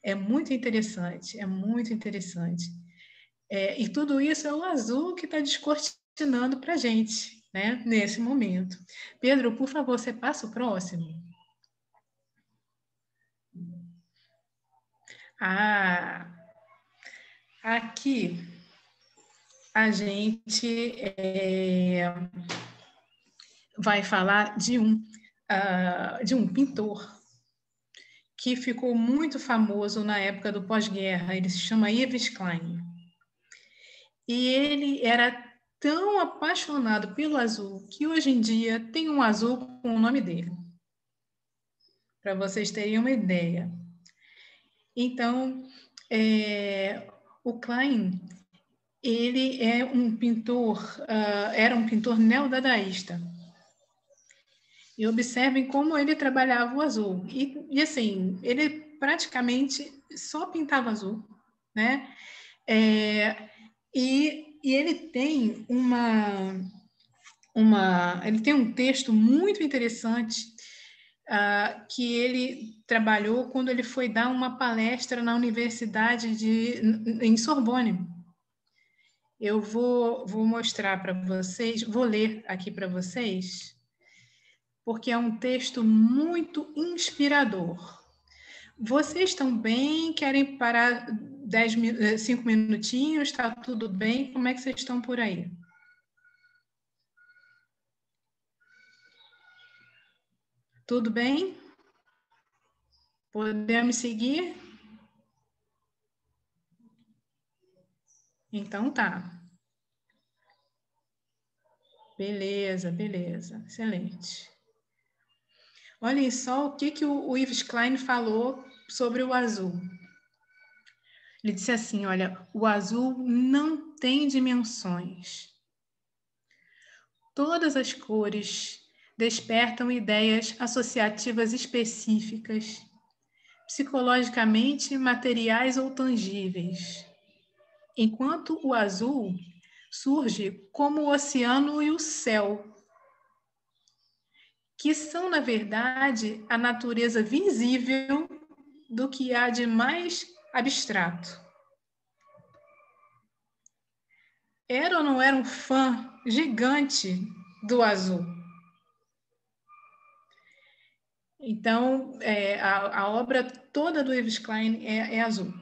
[SPEAKER 2] É muito interessante, e tudo isso é o azul que está descortinando para a gente, né? Nesse momento. Pedro, por favor, você passa o próximo? Aqui a gente vai falar de um pintor que ficou muito famoso na época do pós-guerra. Ele se chama Yves Klein. E ele era tão apaixonado pelo azul que hoje em dia tem um azul com o nome dele. Para vocês terem uma ideia. Então, o Klein, ele era um pintor neodadaísta. E observem como ele trabalhava o azul. E assim, ele praticamente só pintava azul, né? E ele tem ele tem um texto muito interessante que ele trabalhou quando ele foi dar uma palestra na Universidade em Sorbonne. Eu vou mostrar para vocês, vou ler aqui para vocês, porque é um texto muito inspirador. Vocês também querem parar 5 minutinhos? Está tudo bem? Como é que vocês estão por aí? Tudo bem? Podemos seguir? Então tá. Beleza, beleza. Excelente. Olhem só o que o Yves Klein falou sobre o azul. Ele disse assim, olha, o azul não tem dimensões. Todas as cores despertam ideias associativas específicas, psicologicamente materiais ou tangíveis, enquanto o azul surge como o oceano e o céu, que são, na verdade, a natureza visível do que há de mais abstrato. Era ou não era um fã gigante do azul? Então, a obra toda do Yves Klein é azul.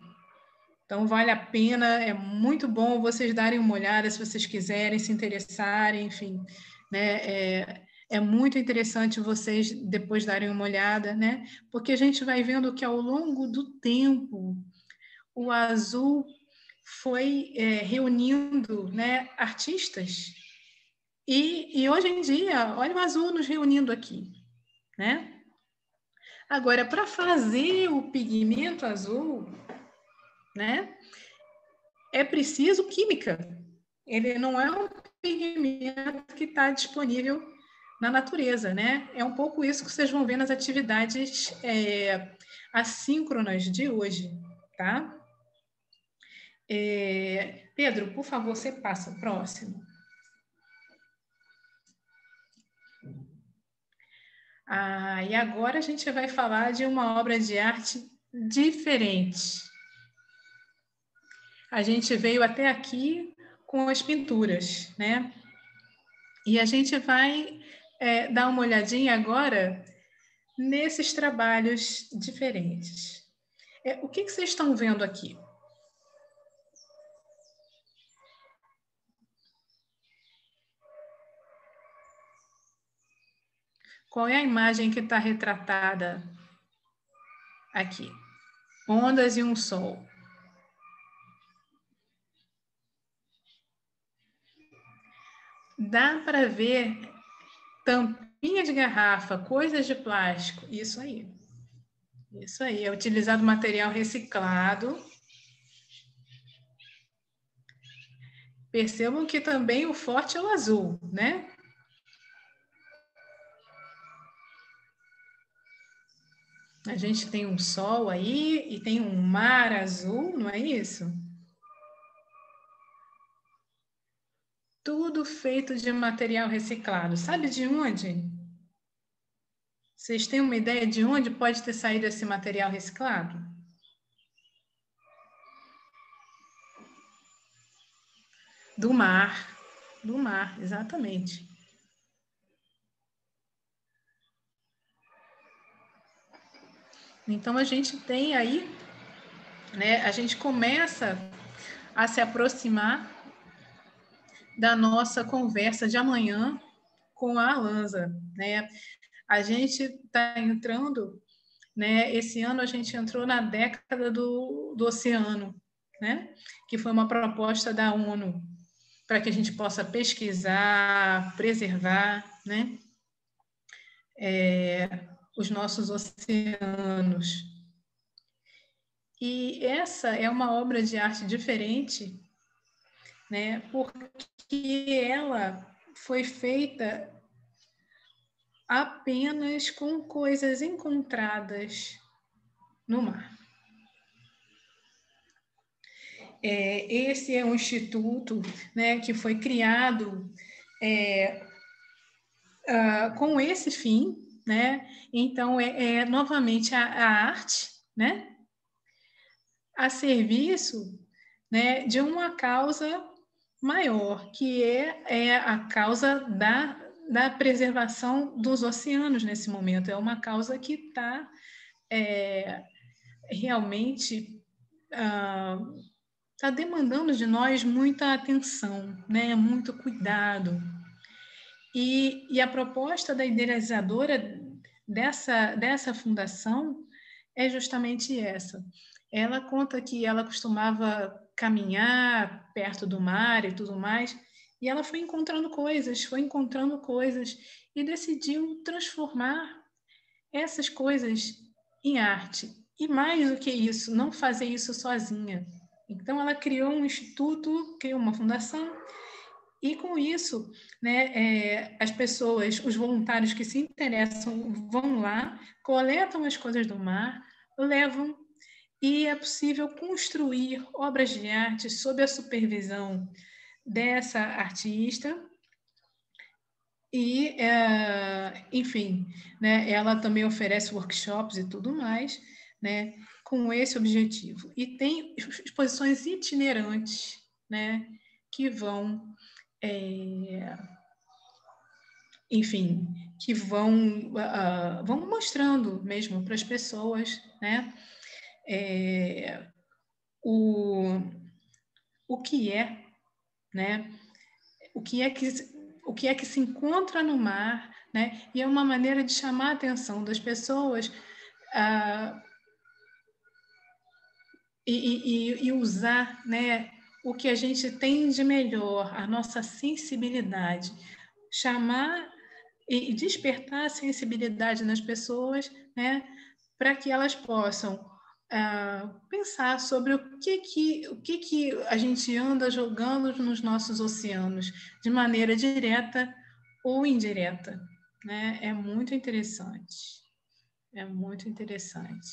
[SPEAKER 2] Então, vale a pena, é muito bom vocês darem uma olhada, se vocês quiserem, se interessarem, enfim, né? É muito interessante vocês depois darem uma olhada, né? Porque a gente vai vendo que ao longo do tempo, o azul foi reunindo, né, artistas. E hoje em dia, olha o azul nos reunindo aqui, né? Agora, para fazer o pigmento azul, né, é preciso química. Ele não é um pigmento que está disponível na natureza, né? É um pouco isso que vocês vão ver nas atividades assíncronas de hoje, tá? Pedro, por favor, você passa. Próximo. E agora a gente vai falar de uma obra de arte diferente. A gente veio até aqui com as pinturas, né? E a gente vai dar uma olhadinha agora nesses trabalhos diferentes. O que vocês estão vendo aqui? Qual é a imagem que está retratada aqui? Ondas e um sol. Dá para ver tampinha de garrafa, coisas de plástico. Isso aí. Isso aí. É utilizado material reciclado. Percebam que também o forte é o azul, né? A gente tem um sol aí e tem um mar azul, não é isso? Tudo feito de material reciclado. Sabe de onde? Vocês têm uma ideia de onde pode ter saído esse material reciclado? Do mar. Do mar, exatamente. Então, a gente tem aí, né, a gente começa a se aproximar da nossa conversa de amanhã com a Alanza, né? A gente está entrando, né? Esse ano a gente entrou na década do oceano, né? Que foi uma proposta da ONU para que a gente possa pesquisar, preservar, né? Os nossos oceanos. E essa é uma obra de arte diferente, né? Porque ela foi feita apenas com coisas encontradas no mar. Esse é um instituto, né, que foi criado com esse fim, né? Então, novamente a arte, né, a serviço, né, de uma causa maior, que é a causa da preservação dos oceanos nesse momento. É uma causa que está realmente está demandando de nós muita atenção, né? Muito cuidado. E a proposta da idealizadora dessa fundação é justamente essa. Ela conta que ela costumava caminhar perto do mar e tudo mais, e ela foi encontrando coisas e decidiu transformar essas coisas em arte. E mais do que isso, não fazer isso sozinha. Então, ela criou um instituto, criou uma fundação, e com isso, né, as pessoas, os voluntários que se interessam, vão lá, coletam as coisas do mar, levam, e é possível construir obras de arte sob a supervisão dessa artista. E, enfim, né, ela também oferece workshops e tudo mais, né, com esse objetivo. E tem exposições itinerantes, né, que vão, enfim, que vão mostrando mesmo para as pessoas, né, o que é, né, o que é que se encontra no mar, né? E é uma maneira de chamar a atenção das pessoas e usar, né, o que a gente tem de melhor, a nossa sensibilidade, chamar e despertar a sensibilidade nas pessoas, né, para que elas possam pensar sobre o que a gente anda jogando nos nossos oceanos, de maneira direta ou indireta, né? É muito interessante. É muito interessante.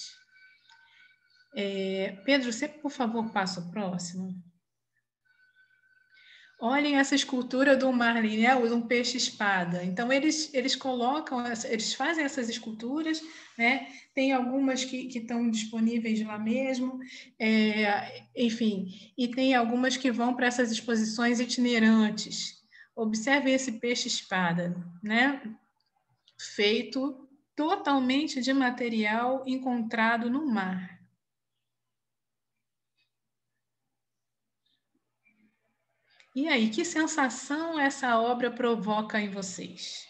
[SPEAKER 2] Pedro, você, por favor, passa o próximo. Olhem essa escultura do Marlin, né? Um peixe-espada. Então, eles colocam, eles fazem essas esculturas, né? Tem algumas que estão disponíveis lá mesmo, enfim, e tem algumas que vão para essas exposições itinerantes. Observe esse peixe-espada, né? Feito totalmente de material encontrado no mar. E aí, que sensação essa obra provoca em vocês?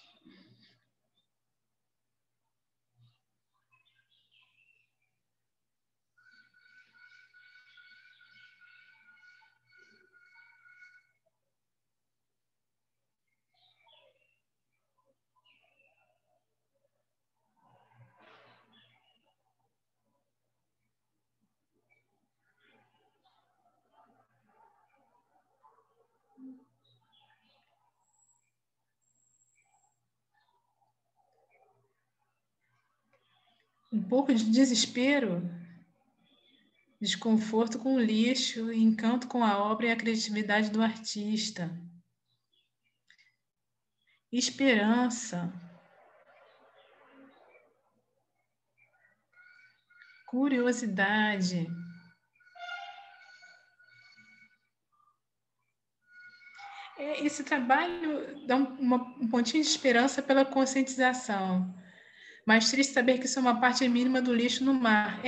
[SPEAKER 2] Um pouco de desespero, desconforto com o lixo, encanto com a obra e a criatividade do artista. Esperança. Curiosidade. Esse trabalho dá um pontinho de esperança pela conscientização. Mas triste saber que isso é uma parte mínima do lixo no mar.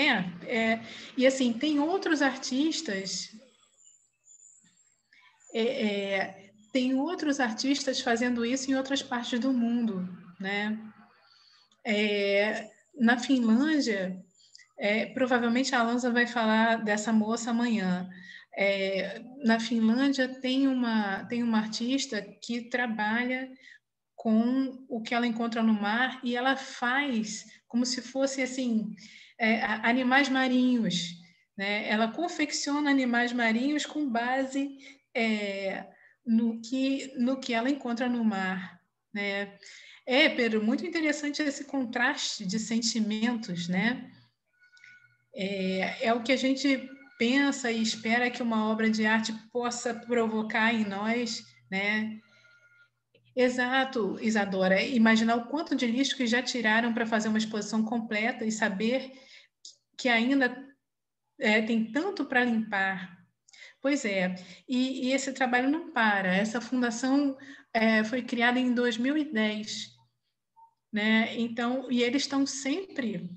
[SPEAKER 2] E assim, tem outros artistas, fazendo isso em outras partes do mundo, né? Na Finlândia, provavelmente a Alanza vai falar dessa moça amanhã. Na Finlândia tem uma artista que trabalha com o que ela encontra no mar e ela faz como se fosse assim animais marinhos, né? Ela confecciona animais marinhos com base no que ela encontra no mar, né? Pedro, muito interessante esse contraste de sentimentos, né? É o que a gente pensa e espera que uma obra de arte possa provocar em nós, né? Exato, Isadora. Imaginar o quanto de lixo que já tiraram para fazer uma exposição completa e saber que ainda tem tanto para limpar, Pois é, e esse trabalho não para. Essa fundação foi criada em 2010, né? Então, e eles estão sempre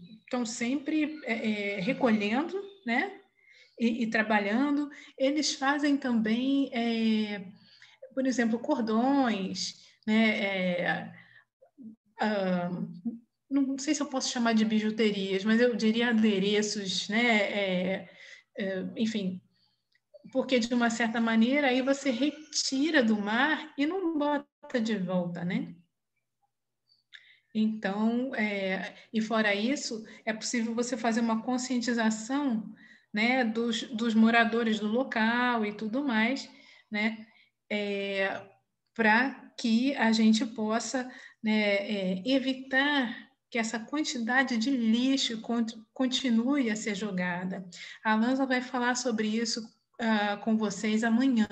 [SPEAKER 2] recolhendo, né? E trabalhando. Eles fazem também, por exemplo, cordões, né? Não sei se eu posso chamar de bijuterias, mas eu diria adereços, né? Enfim, porque de uma certa maneira aí você retira do mar e não bota de volta, né? Então, e fora isso, é possível você fazer uma conscientização, né, dos moradores do local e tudo mais, né, para que a gente possa, né, evitar que essa quantidade de lixo continue a ser jogada. A Lanza vai falar sobre isso com vocês amanhã,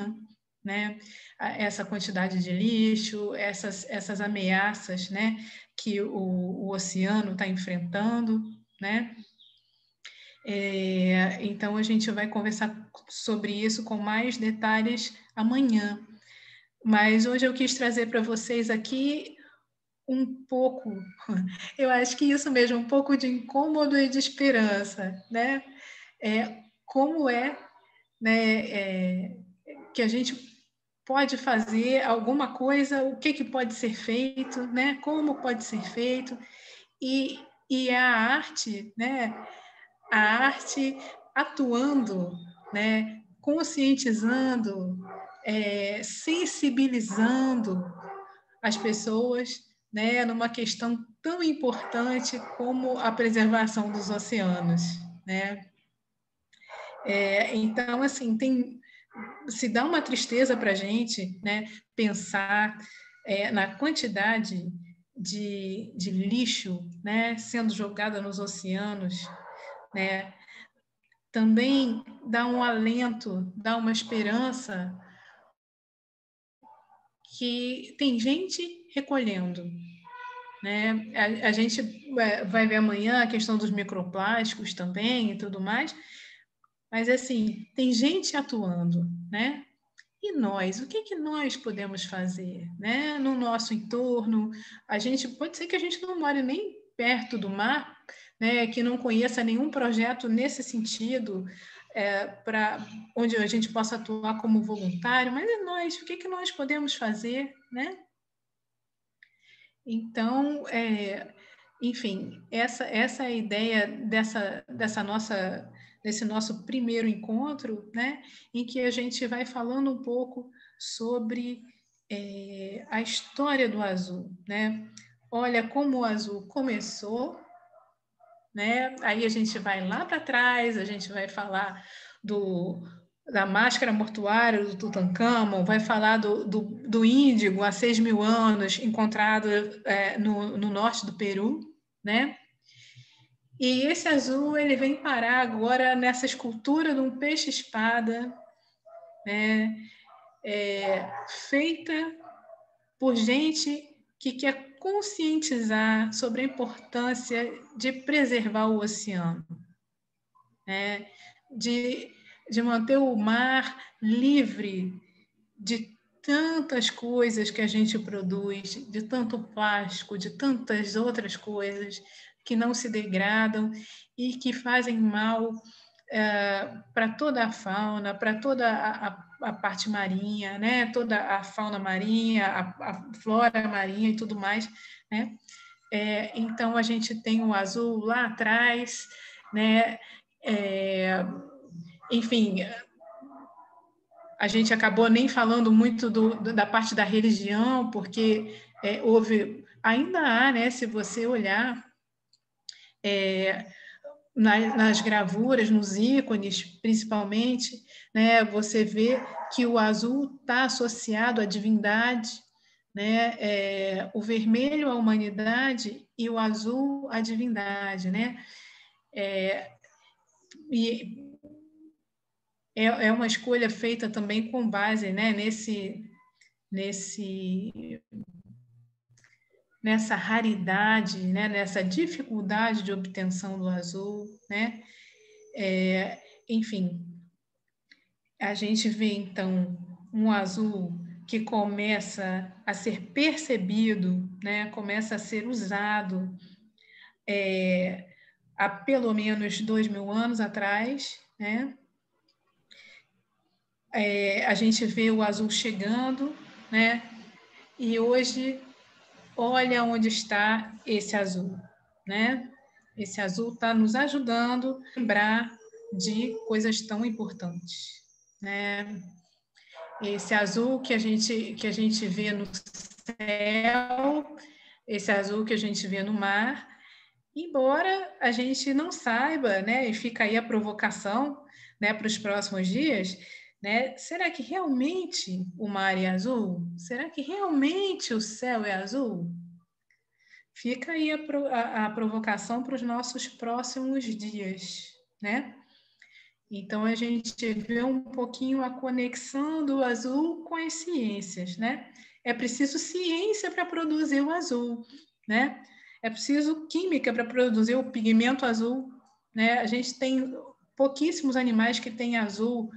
[SPEAKER 2] né? Essa quantidade de lixo, essas ameaças, né, que o oceano está enfrentando, né? Então, a gente vai conversar sobre isso com mais detalhes amanhã. Mas hoje eu quis trazer para vocês aqui um pouco, eu acho que isso mesmo, um pouco de incômodo e de esperança, né? Como né, que a gente pode fazer alguma coisa, o que pode ser feito, né? Como pode ser feito, e a arte, né? A arte atuando, né? Conscientizando, sensibilizando as pessoas, né? Numa questão tão importante como a preservação dos oceanos, né? Então, assim, se dá uma tristeza para a gente, né, pensar na quantidade de lixo, né, sendo jogada nos oceanos, né, também dá um alento, dá uma esperança que tem gente recolhendo, né? A gente vai ver amanhã a questão dos microplásticos também e tudo mais, mas assim, tem gente atuando, né? E nós, o que nós podemos fazer, né? No nosso entorno, pode ser que a gente não more nem perto do mar, né? Que não conheça nenhum projeto nesse sentido, para onde a gente possa atuar como voluntário, mas é nós, o que nós podemos fazer, né? Então, enfim, essa é a ideia desse nosso primeiro encontro, né, em que a gente vai falando um pouco sobre a história do azul, né? Olha como o azul começou, né? Aí a gente vai lá para trás, a gente vai falar da máscara mortuária do Tutancâmon, vai falar do índigo há 6.000 anos, encontrado no norte do Peru, né? E esse azul ele vem parar agora nessa escultura de um peixe-espada, né? Feita por gente que quer conscientizar sobre a importância de preservar o oceano, né? De manter o mar livre de tantas coisas que a gente produz, de tanto plástico, de tantas outras coisas que não se degradam e que fazem mal para toda a fauna, para toda a parte marinha, né? Toda a fauna marinha, a flora marinha e tudo mais, né? Então, a gente tem o azul lá atrás, né? Enfim, a gente acabou nem falando muito da parte da religião, porque ainda há, né, se você olhar nas gravuras, nos ícones, principalmente, né, você vê que o azul está associado à divindade, né, o vermelho à humanidade e o azul à divindade, né? E é uma escolha feita também com base, né, nessa raridade, né, nessa dificuldade de obtenção do azul, né? Enfim, a gente vê, então, um azul que começa a ser percebido, né? Começa a ser usado há pelo menos 2.000 anos atrás, né? A gente vê o azul chegando, né? E hoje, olha onde está esse azul, né? Esse azul está nos ajudando a lembrar de coisas tão importantes, né? Esse azul que a gente vê no céu, esse azul que a gente vê no mar, embora a gente não saiba, né? E fica aí a provocação, né, para os próximos dias, né? Será que realmente o mar é azul? Será que realmente o céu é azul? Fica aí a provocação para os nossos próximos dias, né? Então, a gente vê um pouquinho a conexão do azul com as ciências, né? É preciso ciência para produzir o azul, né? É preciso química para produzir o pigmento azul, né? A gente tem pouquíssimos animais que têm azul,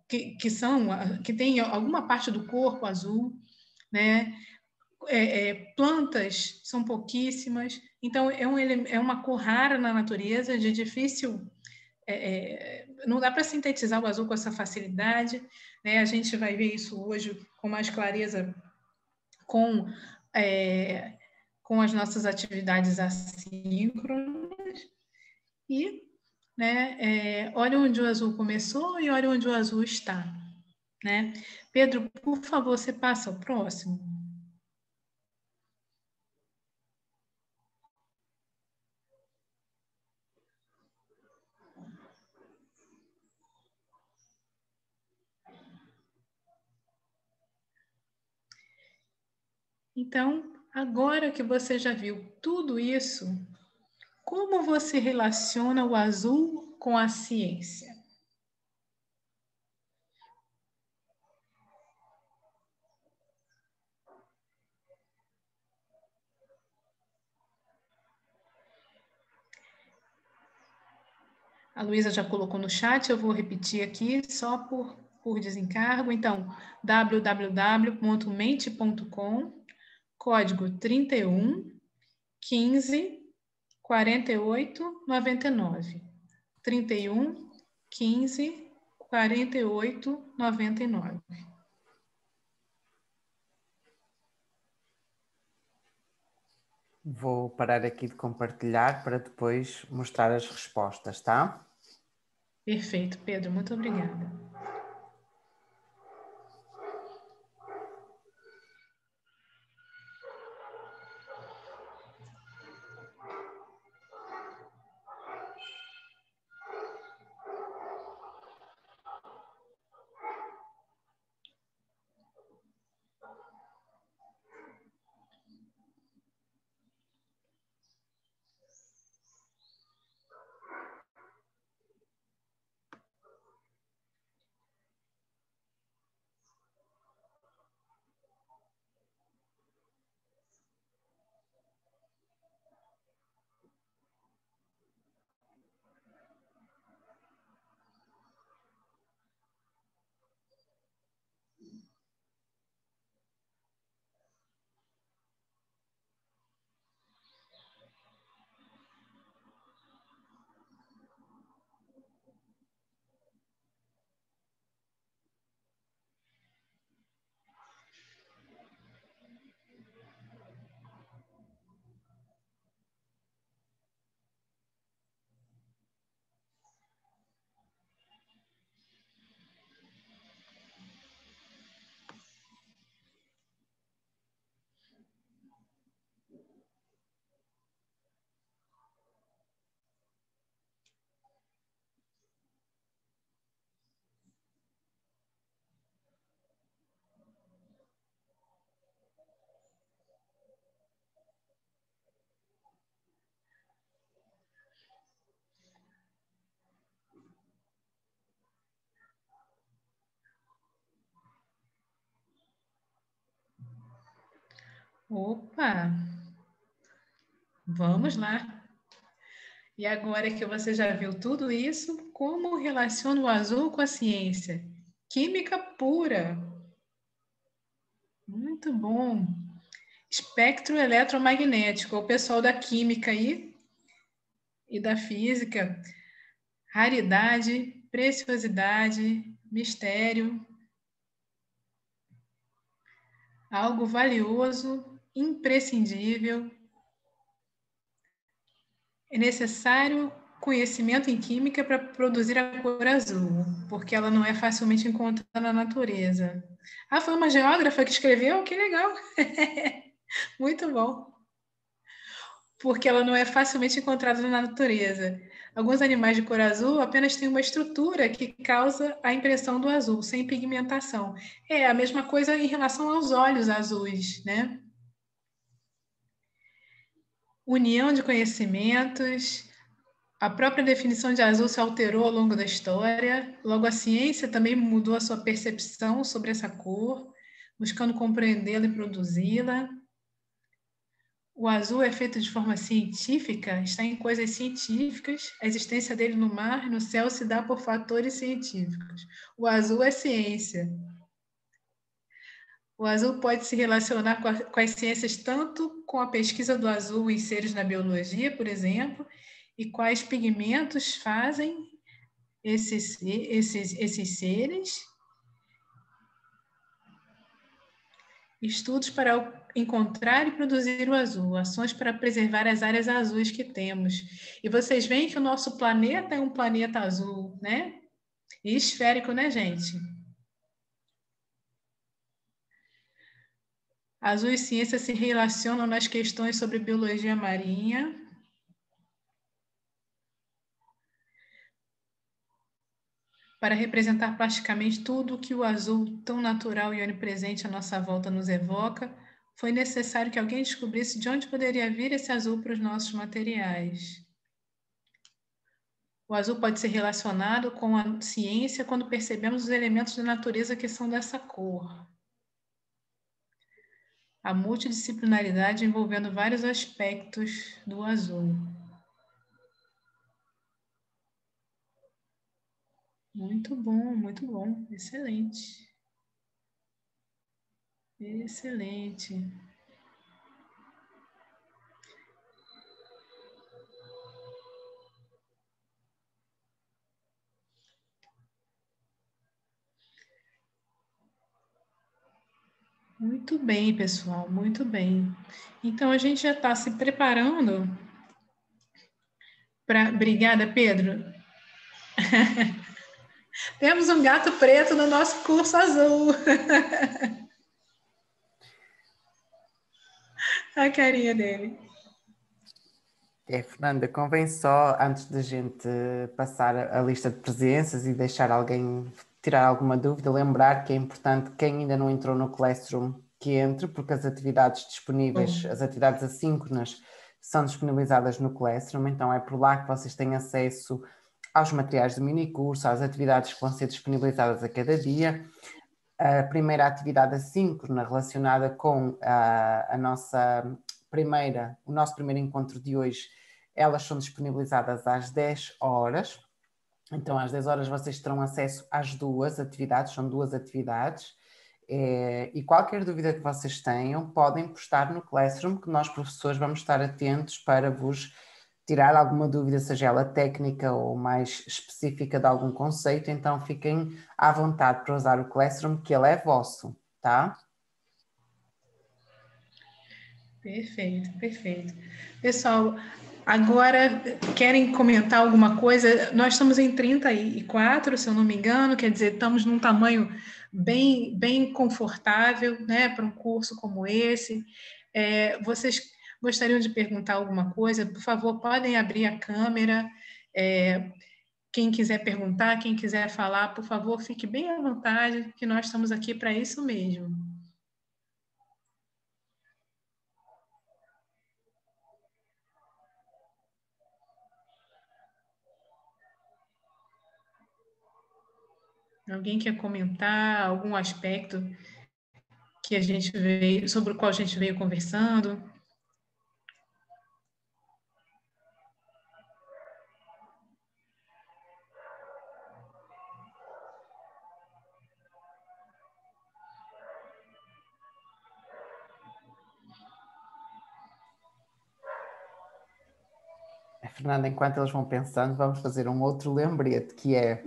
[SPEAKER 2] que têm alguma parte do corpo azul, né? Plantas são pouquíssimas, então é uma cor rara na natureza, de difícil... não dá para sintetizar o azul com essa facilidade, né? A gente vai ver isso hoje com mais clareza com as nossas atividades assíncronas. E, né, olha onde o azul começou e olha onde o azul está, né? Pedro, por favor, você passa ao próximo. Então, agora que você já viu tudo isso, como você relaciona o azul com a ciência? A Luísa já colocou no chat, eu vou repetir aqui só por desencargo. Então, www.mente.com, código 31 15 48 99. 31 15 48 99.
[SPEAKER 3] Vou parar aqui de compartilhar para depois mostrar as respostas, tá?
[SPEAKER 2] Perfeito, Pedro, muito obrigada. Opa! Vamos lá. E agora que você já viu tudo isso, como relaciona o azul com a ciência? Química pura. Muito bom. Espectro eletromagnético. O pessoal da química aí e da física. Raridade, preciosidade, mistério. Algo valioso, imprescindível. É necessário conhecimento em química para produzir a cor azul, porque ela não é facilmente encontrada na natureza. Ah, foi uma geógrafa que escreveu? Que legal! Muito bom. Porque ela não é facilmente encontrada na natureza. Alguns animais de cor azul apenas têm uma estrutura que causa a impressão do azul, sem pigmentação. É a mesma coisa em relação aos olhos azuis, né? União de conhecimentos. A própria definição de azul se alterou ao longo da história, logo a ciência também mudou a sua percepção sobre essa cor, buscando compreendê-la e produzi-la. O azul é feito de forma científica, está em coisas científicas, a existência dele no mar e no céu se dá por fatores científicos. O azul é ciência. O azul pode se relacionar com as ciências tanto com a pesquisa do azul em seres na biologia, por exemplo, e quais pigmentos fazem esses seres. Estudos para encontrar e produzir o azul, ações para preservar as áreas azuis que temos. E vocês veem que o nosso planeta é um planeta azul, né? E esférico, né, gente? Azul e ciência se relacionam nas questões sobre biologia marinha. Para representar plasticamente tudo o que o azul, tão natural e onipresente à nossa volta, nos evoca, foi necessário que alguém descobrisse de onde poderia vir esse azul para os nossos materiais. O azul pode ser relacionado com a ciência quando percebemos os elementos da natureza que são dessa cor. A multidisciplinaridade envolvendo vários aspectos do azul. Muito bom, excelente. Excelente. Muito bem, pessoal, muito bem. Então, a gente já está se preparando para... Obrigada, Pedro. Temos um gato preto no nosso curso azul. A carinha dele.
[SPEAKER 3] Fernanda, convém só, antes da gente passar a lista de presenças e deixar alguém tirar alguma dúvida, lembrar que é importante quem ainda não entrou no Classroom que entre, porque as atividades disponíveis, as atividades assíncronas, são disponibilizadas no Classroom, então é por lá que vocês têm acesso aos materiais do minicurso, às atividades que vão ser disponibilizadas a cada dia. A primeira atividade assíncrona relacionada com o nosso primeiro encontro de hoje, elas são disponibilizadas às 10 horas. Então, às 10 horas vocês terão acesso às duas atividades, são duas atividades. E qualquer dúvida que vocês tenham, podem postar no Classroom, que nós, professores, vamos estar atentos para vos tirar alguma dúvida, seja ela técnica ou mais específica de algum conceito. Então, fiquem à vontade para usar o Classroom, que ele é vosso, tá?
[SPEAKER 2] Perfeito, perfeito. Pessoal, agora querem comentar alguma coisa? Nós estamos em 34, se eu não me engano, quer dizer, estamos num tamanho bem confortável, né, para um curso como esse. Vocês gostariam de perguntar alguma coisa? Por favor, podem abrir a câmera. Quem quiser perguntar, quem quiser falar, por favor, fique bem à vontade, que nós estamos aqui para isso mesmo. Alguém quer comentar algum aspecto que a gente veio, sobre o qual a gente veio conversando?
[SPEAKER 3] Fernanda, enquanto eles vão pensando, vamos fazer um outro lembrete, que é...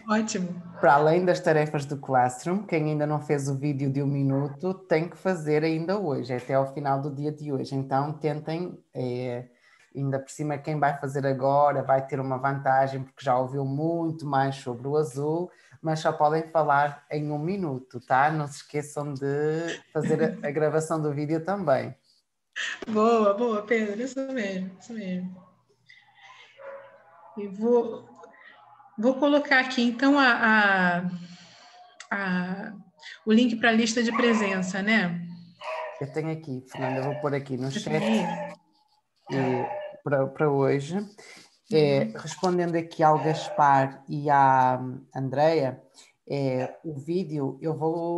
[SPEAKER 2] Ótimo.
[SPEAKER 3] Para além das tarefas do Classroom, quem ainda não fez o vídeo de 1 minuto tem que fazer ainda hoje, até ao final do dia de hoje. Então tentem, ainda por cima quem vai fazer agora vai ter uma vantagem porque já ouviu muito mais sobre o azul, mas só podem falar em 1 minuto, tá? Não se esqueçam de fazer a gravação do vídeo também.
[SPEAKER 2] Boa, boa, Pedro, isso mesmo, isso mesmo. E vou colocar aqui, então, o link para a lista de presença, né?
[SPEAKER 3] Eu tenho aqui, Fernanda, eu vou pôr aqui no chat para hoje. Respondendo aqui ao Gaspar e à Andreia, o vídeo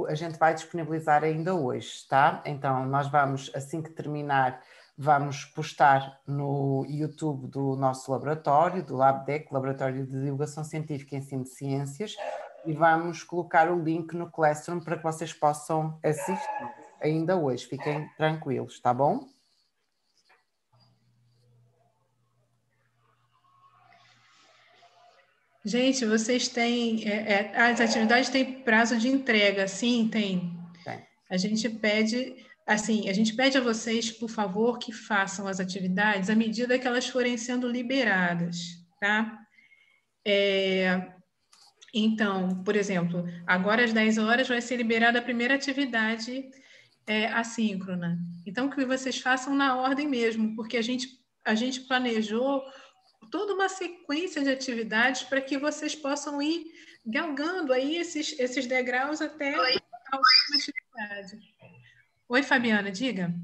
[SPEAKER 3] a gente vai disponibilizar ainda hoje, tá? Então nós vamos, assim que terminar, vamos postar no YouTube do nosso laboratório, do LabDEC, Laboratório de Divulgação Científica e Ensino de Ciências, e vamos colocar o link no Classroom para que vocês possam assistir ainda hoje. Fiquem tranquilos, tá bom?
[SPEAKER 2] Gente, vocês têm... as atividades têm prazo de entrega, sim, tem. A gente pede... Assim, a gente pede a vocês, por favor, que façam as atividades à medida que elas forem sendo liberadas, tá? Então, por exemplo, agora às 10 horas vai ser liberada a primeira atividade assíncrona. Então, que vocês façam na ordem mesmo, porque a gente planejou toda uma sequência de atividades para que vocês possam ir galgando aí esses degraus até a última atividade. Oi, Fabiana, diga.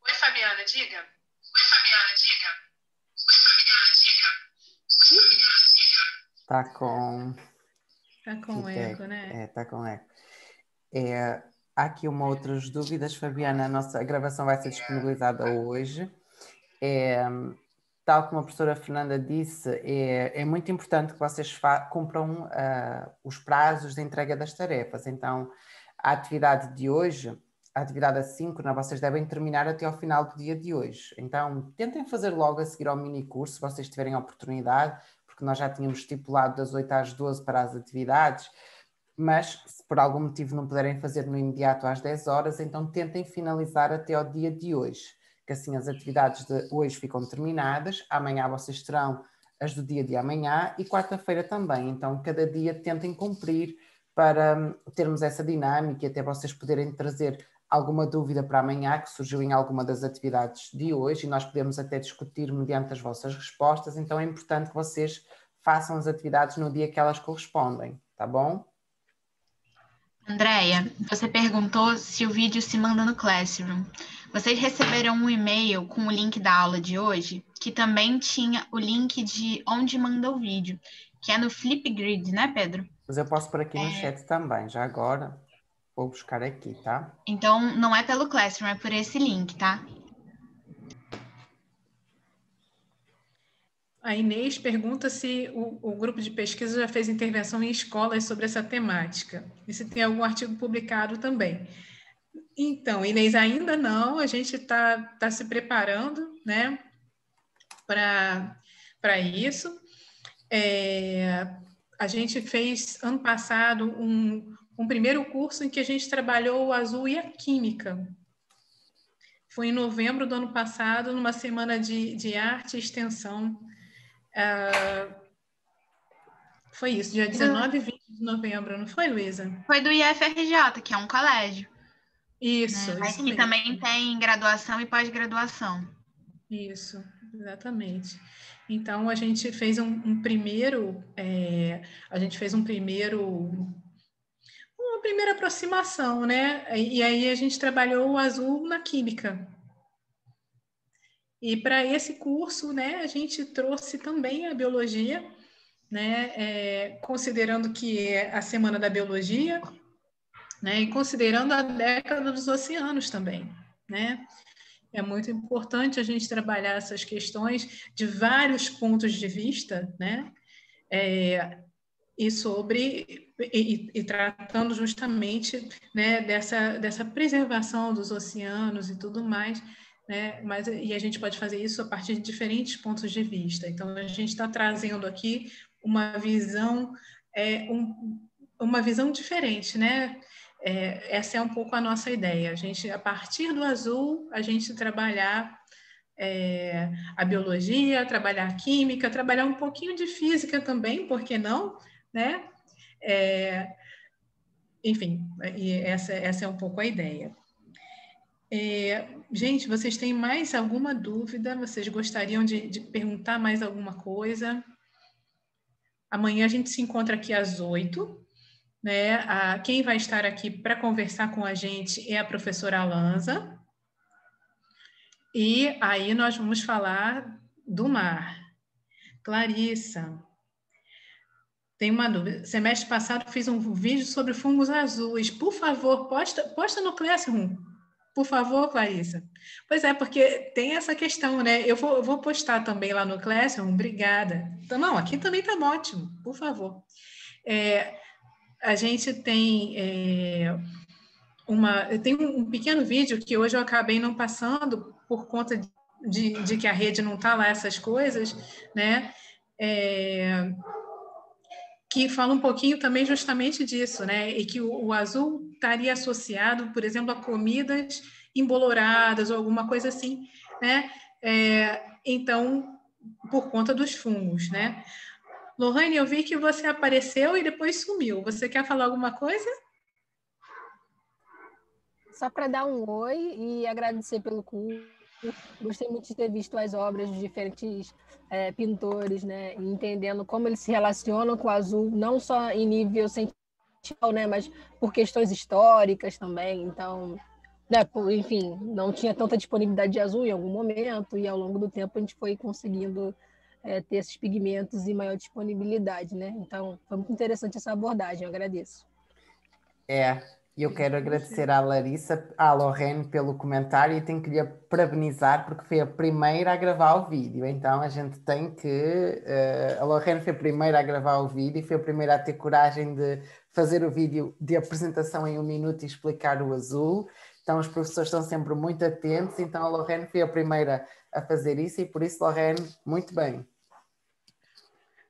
[SPEAKER 2] Oi, Fabiana, diga. Oi, Fabiana, diga. Oi, Fabiana, diga.
[SPEAKER 3] Tá com...
[SPEAKER 2] Tá com eco, né?
[SPEAKER 3] Tá com eco. Há aqui outras dúvidas, Fabiana. A nossa gravação vai ser disponibilizada hoje. Tal como a professora Fernanda disse, é muito importante que vocês cumpram os prazos de entrega das tarefas. Então, a atividade de hoje, a atividade assíncrona, vocês devem terminar até ao final do dia de hoje. Então, tentem fazer logo a seguir ao minicurso, se vocês tiverem a oportunidade, porque nós já tínhamos estipulado das 8 às 12 para as atividades, mas se por algum motivo não puderem fazer no imediato às 10 horas, então tentem finalizar até ao dia de hoje, que assim as atividades de hoje ficam terminadas, amanhã vocês terão as do dia de amanhã e quarta-feira também, então cada dia tentem cumprir para termos essa dinâmica e até vocês poderem trazer alguma dúvida para amanhã que surgiu em alguma das atividades de hoje e nós podemos até discutir mediante as vossas respostas, então é importante que vocês façam as atividades no dia que elas correspondem, tá bom?
[SPEAKER 1] Andréia, você perguntou se o vídeo se manda no Classroom. Vocês receberam um e-mail com o link da aula de hoje, que também tinha o link de onde manda o vídeo, que é no Flipgrid, né, Pedro?
[SPEAKER 3] Mas eu posso pôr aqui no chat também, já agora vou buscar aqui, tá?
[SPEAKER 1] Então, não é pelo Classroom, é por esse link, tá?
[SPEAKER 2] A Inês pergunta se o grupo de pesquisa já fez intervenção em escolas sobre essa temática e se tem algum artigo publicado também. Então, Inês, ainda não, a gente está se preparando, né, para isso. A gente fez, ano passado, um primeiro curso em que a gente trabalhou o azul e a química. Foi em novembro do ano passado, numa semana de arte e extensão. Foi isso, dia 19 e 20 de novembro, não foi, Luísa?
[SPEAKER 1] Foi do IFRJ, que é um colégio.
[SPEAKER 2] Isso,
[SPEAKER 1] né? Mas
[SPEAKER 2] isso
[SPEAKER 1] que
[SPEAKER 2] mesmo.
[SPEAKER 1] também tem graduação e pós-graduação.
[SPEAKER 2] Isso, exatamente. Então, a gente fez uma primeira aproximação, né? E aí a gente trabalhou o azul na química. E para esse curso, né, a gente trouxe também a biologia, né, considerando que é a Semana da Biologia, né, e considerando a década dos oceanos também, né? É muito importante a gente trabalhar essas questões de vários pontos de vista, né? E tratando justamente, né, dessa preservação dos oceanos e tudo mais, né? E a gente pode fazer isso a partir de diferentes pontos de vista. Então, a gente está trazendo aqui uma visão, uma visão diferente, né? Essa é um pouco a nossa ideia. A gente, a partir do azul, a gente trabalhar a biologia, trabalhar a química, trabalhar um pouquinho de física também, por que não, né? Enfim, e essa é um pouco a ideia. Gente, vocês têm mais alguma dúvida? Vocês gostariam de perguntar mais alguma coisa? Amanhã a gente se encontra aqui às 8h, né? Quem vai estar aqui para conversar com a gente é a professora Alanza. E aí nós vamos falar do mar. Clarissa, tem uma dúvida. Semestre passado fiz um vídeo sobre fungos azuis. Por favor, posta no Classroom. Por favor, Clarissa. Pois é, porque tem essa questão, né? Eu vou postar também lá no Classroom. Obrigada. Então, não, aqui também está ótimo. Por favor. A gente tem tem um pequeno vídeo que hoje eu acabei não passando por conta de que a rede não está lá, essas coisas, né? Que fala um pouquinho também justamente disso, né? E que o azul estaria associado, por exemplo, a comidas emboloradas ou alguma coisa assim, né? Então, por conta dos fungos, né? Lohane, eu vi que você apareceu e depois sumiu. Você quer falar alguma coisa?
[SPEAKER 5] Só para dar um oi e agradecer pelo curso. Gostei muito de ter visto as obras de diferentes pintores, né? E entendendo como eles se relacionam com o azul, não só em nível sentimental, né? Mas por questões históricas também. Então, né? Enfim, não tinha tanta disponibilidade de azul em algum momento e ao longo do tempo a gente foi conseguindo ter esses pigmentos em maior disponibilidade, né? Então, foi muito interessante essa abordagem, eu agradeço.
[SPEAKER 3] E eu quero agradecer à Larissa, à Lorraine pelo comentário e tenho que lhe parabenizar porque foi a primeira a gravar o vídeo. Então a gente tem que... a Lorraine foi a primeira a gravar o vídeo e foi a primeira a ter coragem de fazer o vídeo de apresentação em 1 minuto e explicar o azul. Então os professores estão sempre muito atentos. Então a Lorraine foi a primeira a fazer isso e por isso, Lorraine, muito bem.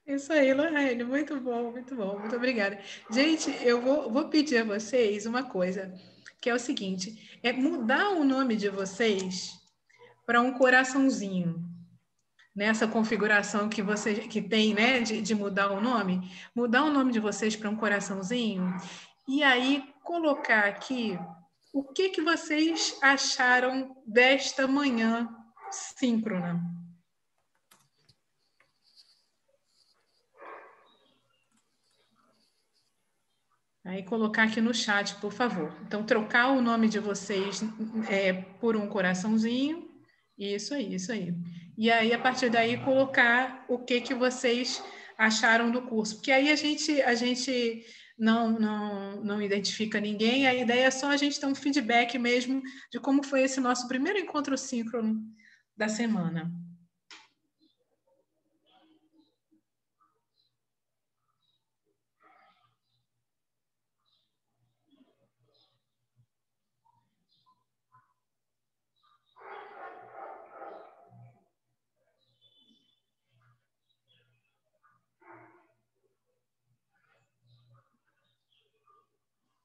[SPEAKER 2] Isso aí, Lorraine, muito bom, muito obrigada. Gente, eu vou pedir a vocês uma coisa, que é o seguinte, mudar o nome de vocês para um coraçãozinho, nessa configuração que tem, né, de mudar o nome de vocês para um coraçãozinho, e aí colocar aqui o que vocês acharam desta manhã síncrona. Aí colocar aqui no chat, por favor. Então, trocar o nome de vocês por um coraçãozinho. Isso aí, isso aí. E aí, a partir daí, colocar o que vocês acharam do curso. Porque aí a gente não identifica ninguém, a ideia é só a gente ter um feedback mesmo de como foi esse nosso primeiro encontro síncrono da semana.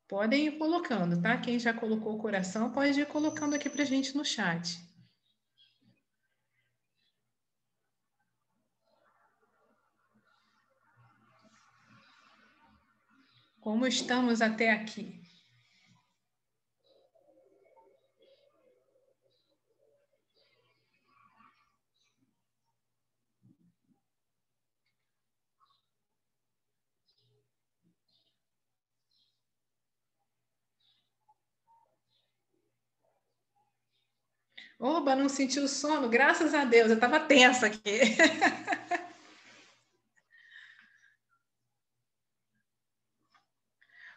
[SPEAKER 2] Podem ir colocando, tá? Quem já colocou o coração pode ir colocando aqui para a gente no chat. Como estamos até aqui? Oba, não sentiu sono? Graças a Deus, eu estava tensa aqui.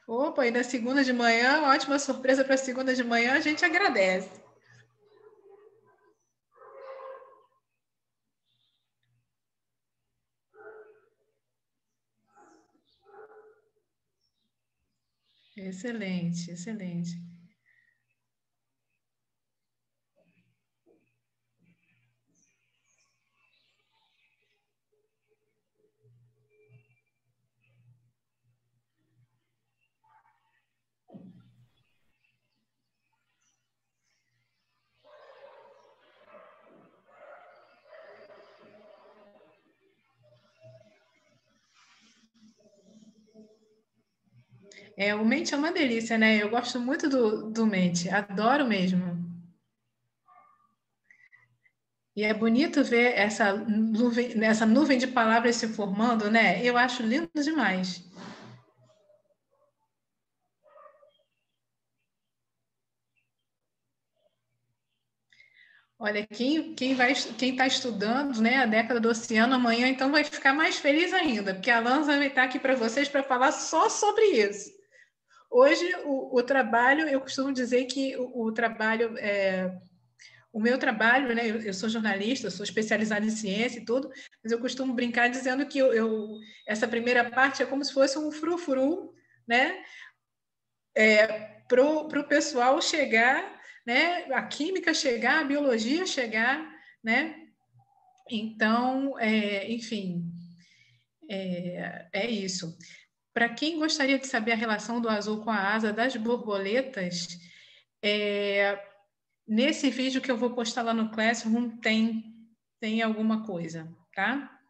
[SPEAKER 2] Opa, e na segunda de manhã, ótima surpresa para segunda de manhã, a gente agradece. Excelente, excelente. O Mente é uma delícia, né? Eu gosto muito do Mente, adoro mesmo. E é bonito ver essa nuvem de palavras se formando, né? Eu acho lindo demais. Olha, quem está estudando, né, a década do oceano amanhã, então vai ficar mais feliz ainda, porque a Lanza vai estar aqui para vocês para falar só sobre isso. Hoje, o trabalho, eu costumo dizer que o trabalho, o meu trabalho, né, eu sou jornalista, sou especializada em ciência e tudo, mas eu costumo brincar dizendo que essa primeira parte é como se fosse um frufru, né, para o pessoal chegar, né, a química chegar, a biologia chegar, né? Então, enfim, é isso. Para quem gostaria de saber a relação do azul com a asa das borboletas, nesse vídeo que eu vou postar lá no Classroom tem alguma coisa, tá?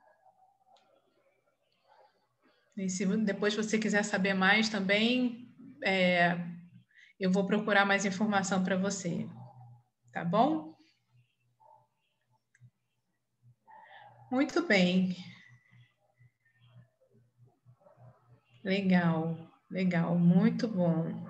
[SPEAKER 2] E se depois você quiser saber mais também, eu vou procurar mais informação para você, tá bom? Muito bem. Legal, legal, muito bom.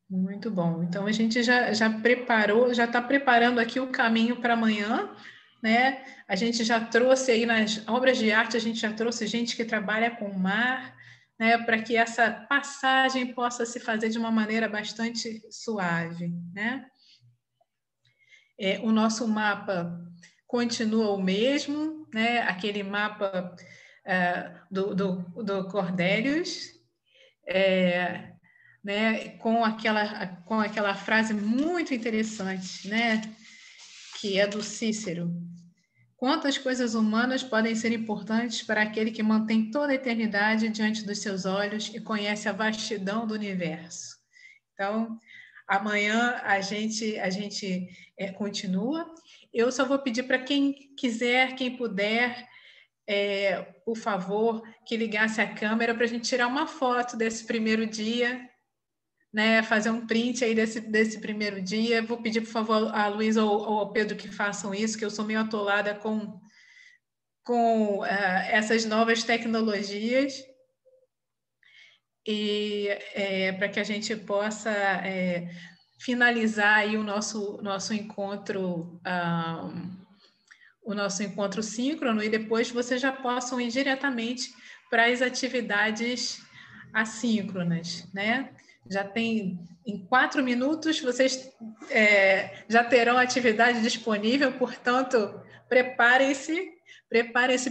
[SPEAKER 2] Muito bom. Então, a gente já preparou, já está preparando aqui o caminho para amanhã, né? A gente já trouxe aí nas obras de arte, a gente já trouxe gente que trabalha com o mar, né? Para que essa passagem possa se fazer de uma maneira bastante suave, né? O nosso mapa continua o mesmo, né? Aquele mapa do Cordélius, né? Com aquela frase muito interessante, né? Que é do Cícero. Quantas coisas humanas podem ser importantes para aquele que mantém toda a eternidade diante dos seus olhos e conhece a vastidão do universo? Então, amanhã a gente continua. Eu só vou pedir para quem quiser, quem puder, por favor, que ligasse a câmera para a gente tirar uma foto desse primeiro dia, né? Fazer um print aí desse primeiro dia. Vou pedir, por favor, a Luísa ou ao Pedro que façam isso, que eu sou meio atolada com essas novas tecnologias. E para que a gente possa finalizar aí o nosso encontro, o nosso encontro síncrono, e depois vocês já possam ir diretamente para as atividades assíncronas, né? Já tem, em 4 minutos, vocês já terão a atividade disponível, portanto, preparem-se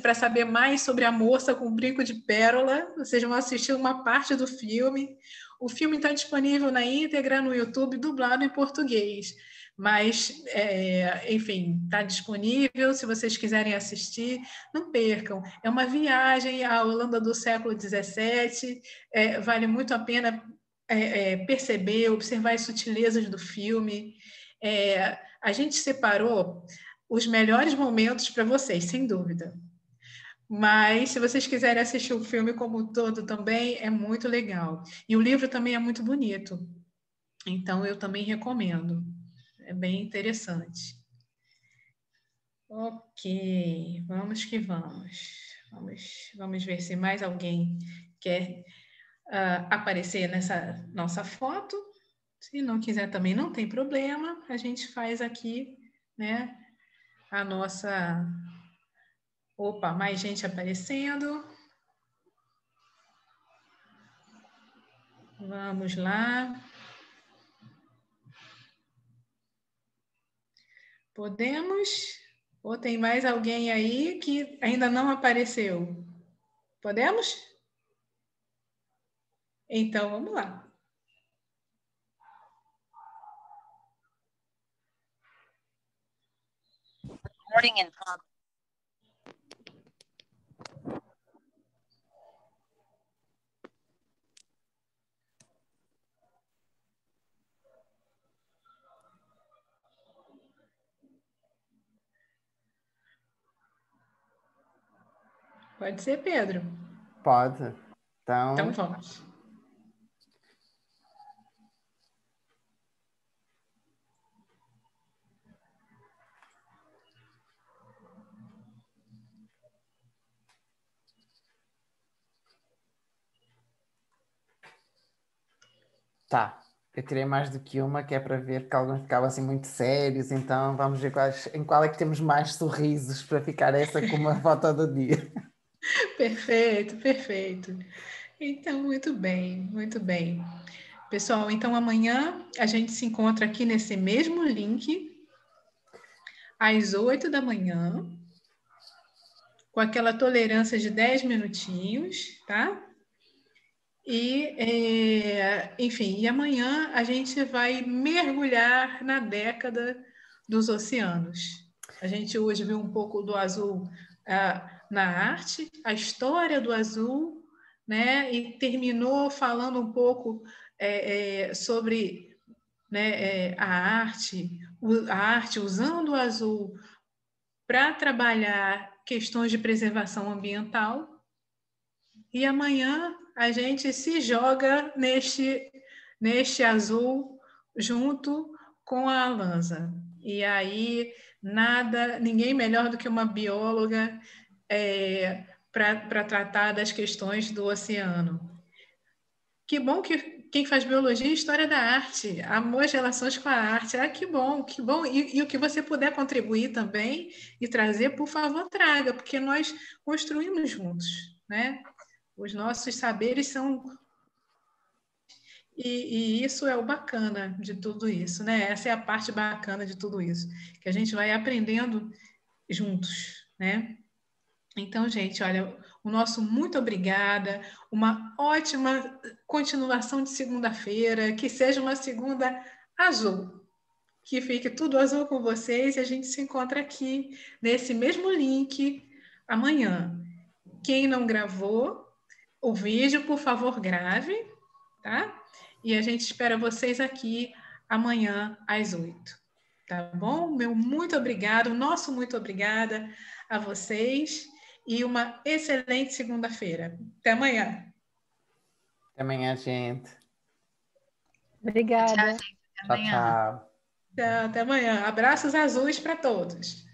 [SPEAKER 2] para saber mais sobre a moça com brinco de pérola. Vocês vão assistir uma parte do filme. O filme está disponível na íntegra no YouTube, dublado em português. Mas, enfim, está disponível. Se vocês quiserem assistir, não percam. É uma viagem à Holanda do século XVII. Vale muito a pena perceber, observar as sutilezas do filme. A gente separou os melhores momentos para vocês, sem dúvida. Mas, se vocês quiserem assistir o filme como um todo também, é muito legal. E o livro também é muito bonito. Então, eu também recomendo. É bem interessante. Ok, vamos que vamos. Vamos ver se mais alguém quer aparecer nessa nossa foto. Se não quiser também não tem problema. A gente faz aqui, né, a nossa... Opa, mais gente aparecendo. Vamos lá. Podemos? Ou tem mais alguém aí que ainda não apareceu? Podemos? Então, vamos lá.
[SPEAKER 6] Morning in
[SPEAKER 2] Pode ser, Pedro.
[SPEAKER 3] Pode.
[SPEAKER 2] Então
[SPEAKER 3] Então,
[SPEAKER 2] vamos.
[SPEAKER 3] tá. Eu tirei mais do que uma, que é para ver que alguns ficavam assim muito sérios, então vamos ver em qual é que temos mais sorrisos para ficar essa como a foto do dia.
[SPEAKER 2] Perfeito, perfeito. Então, muito bem, muito bem. Pessoal, então amanhã a gente se encontra aqui nesse mesmo link, às 8 da manhã, com aquela tolerância de 10 minutinhos, tá? Enfim, e amanhã a gente vai mergulhar na década dos oceanos. A gente hoje viu um pouco do azul na arte, a história do azul, né? E terminou falando um pouco sobre, né, a arte usando o azul para trabalhar questões de preservação ambiental. E amanhã a gente se joga neste azul junto com a Alanza. E aí, ninguém melhor do que uma bióloga para tratar das questões do oceano. Que bom que quem faz biologia é história da arte, amor as relações com a arte. Ah, que bom, que bom. E o que você puder contribuir também e trazer, por favor, traga, porque nós construímos juntos, né? Os nossos saberes são... E isso é o bacana de tudo isso, né? Essa é a parte bacana de tudo isso, que a gente vai aprendendo juntos, né? Então, gente, olha, o nosso muito obrigada, uma ótima continuação de segunda-feira, que seja uma segunda azul, que fique tudo azul com vocês e a gente se encontra aqui nesse mesmo link amanhã. Quem não gravou o vídeo, por favor, grave, tá? E a gente espera vocês aqui amanhã às 8, tá bom? Meu muito obrigado, nosso muito obrigada a vocês e uma excelente segunda-feira. Até amanhã.
[SPEAKER 3] Até amanhã, gente.
[SPEAKER 1] Tchau,
[SPEAKER 5] Obrigada.
[SPEAKER 1] gente. Até
[SPEAKER 3] Tchau,
[SPEAKER 1] amanhã.
[SPEAKER 3] tchau.
[SPEAKER 2] Até amanhã. Abraços azuis para todos.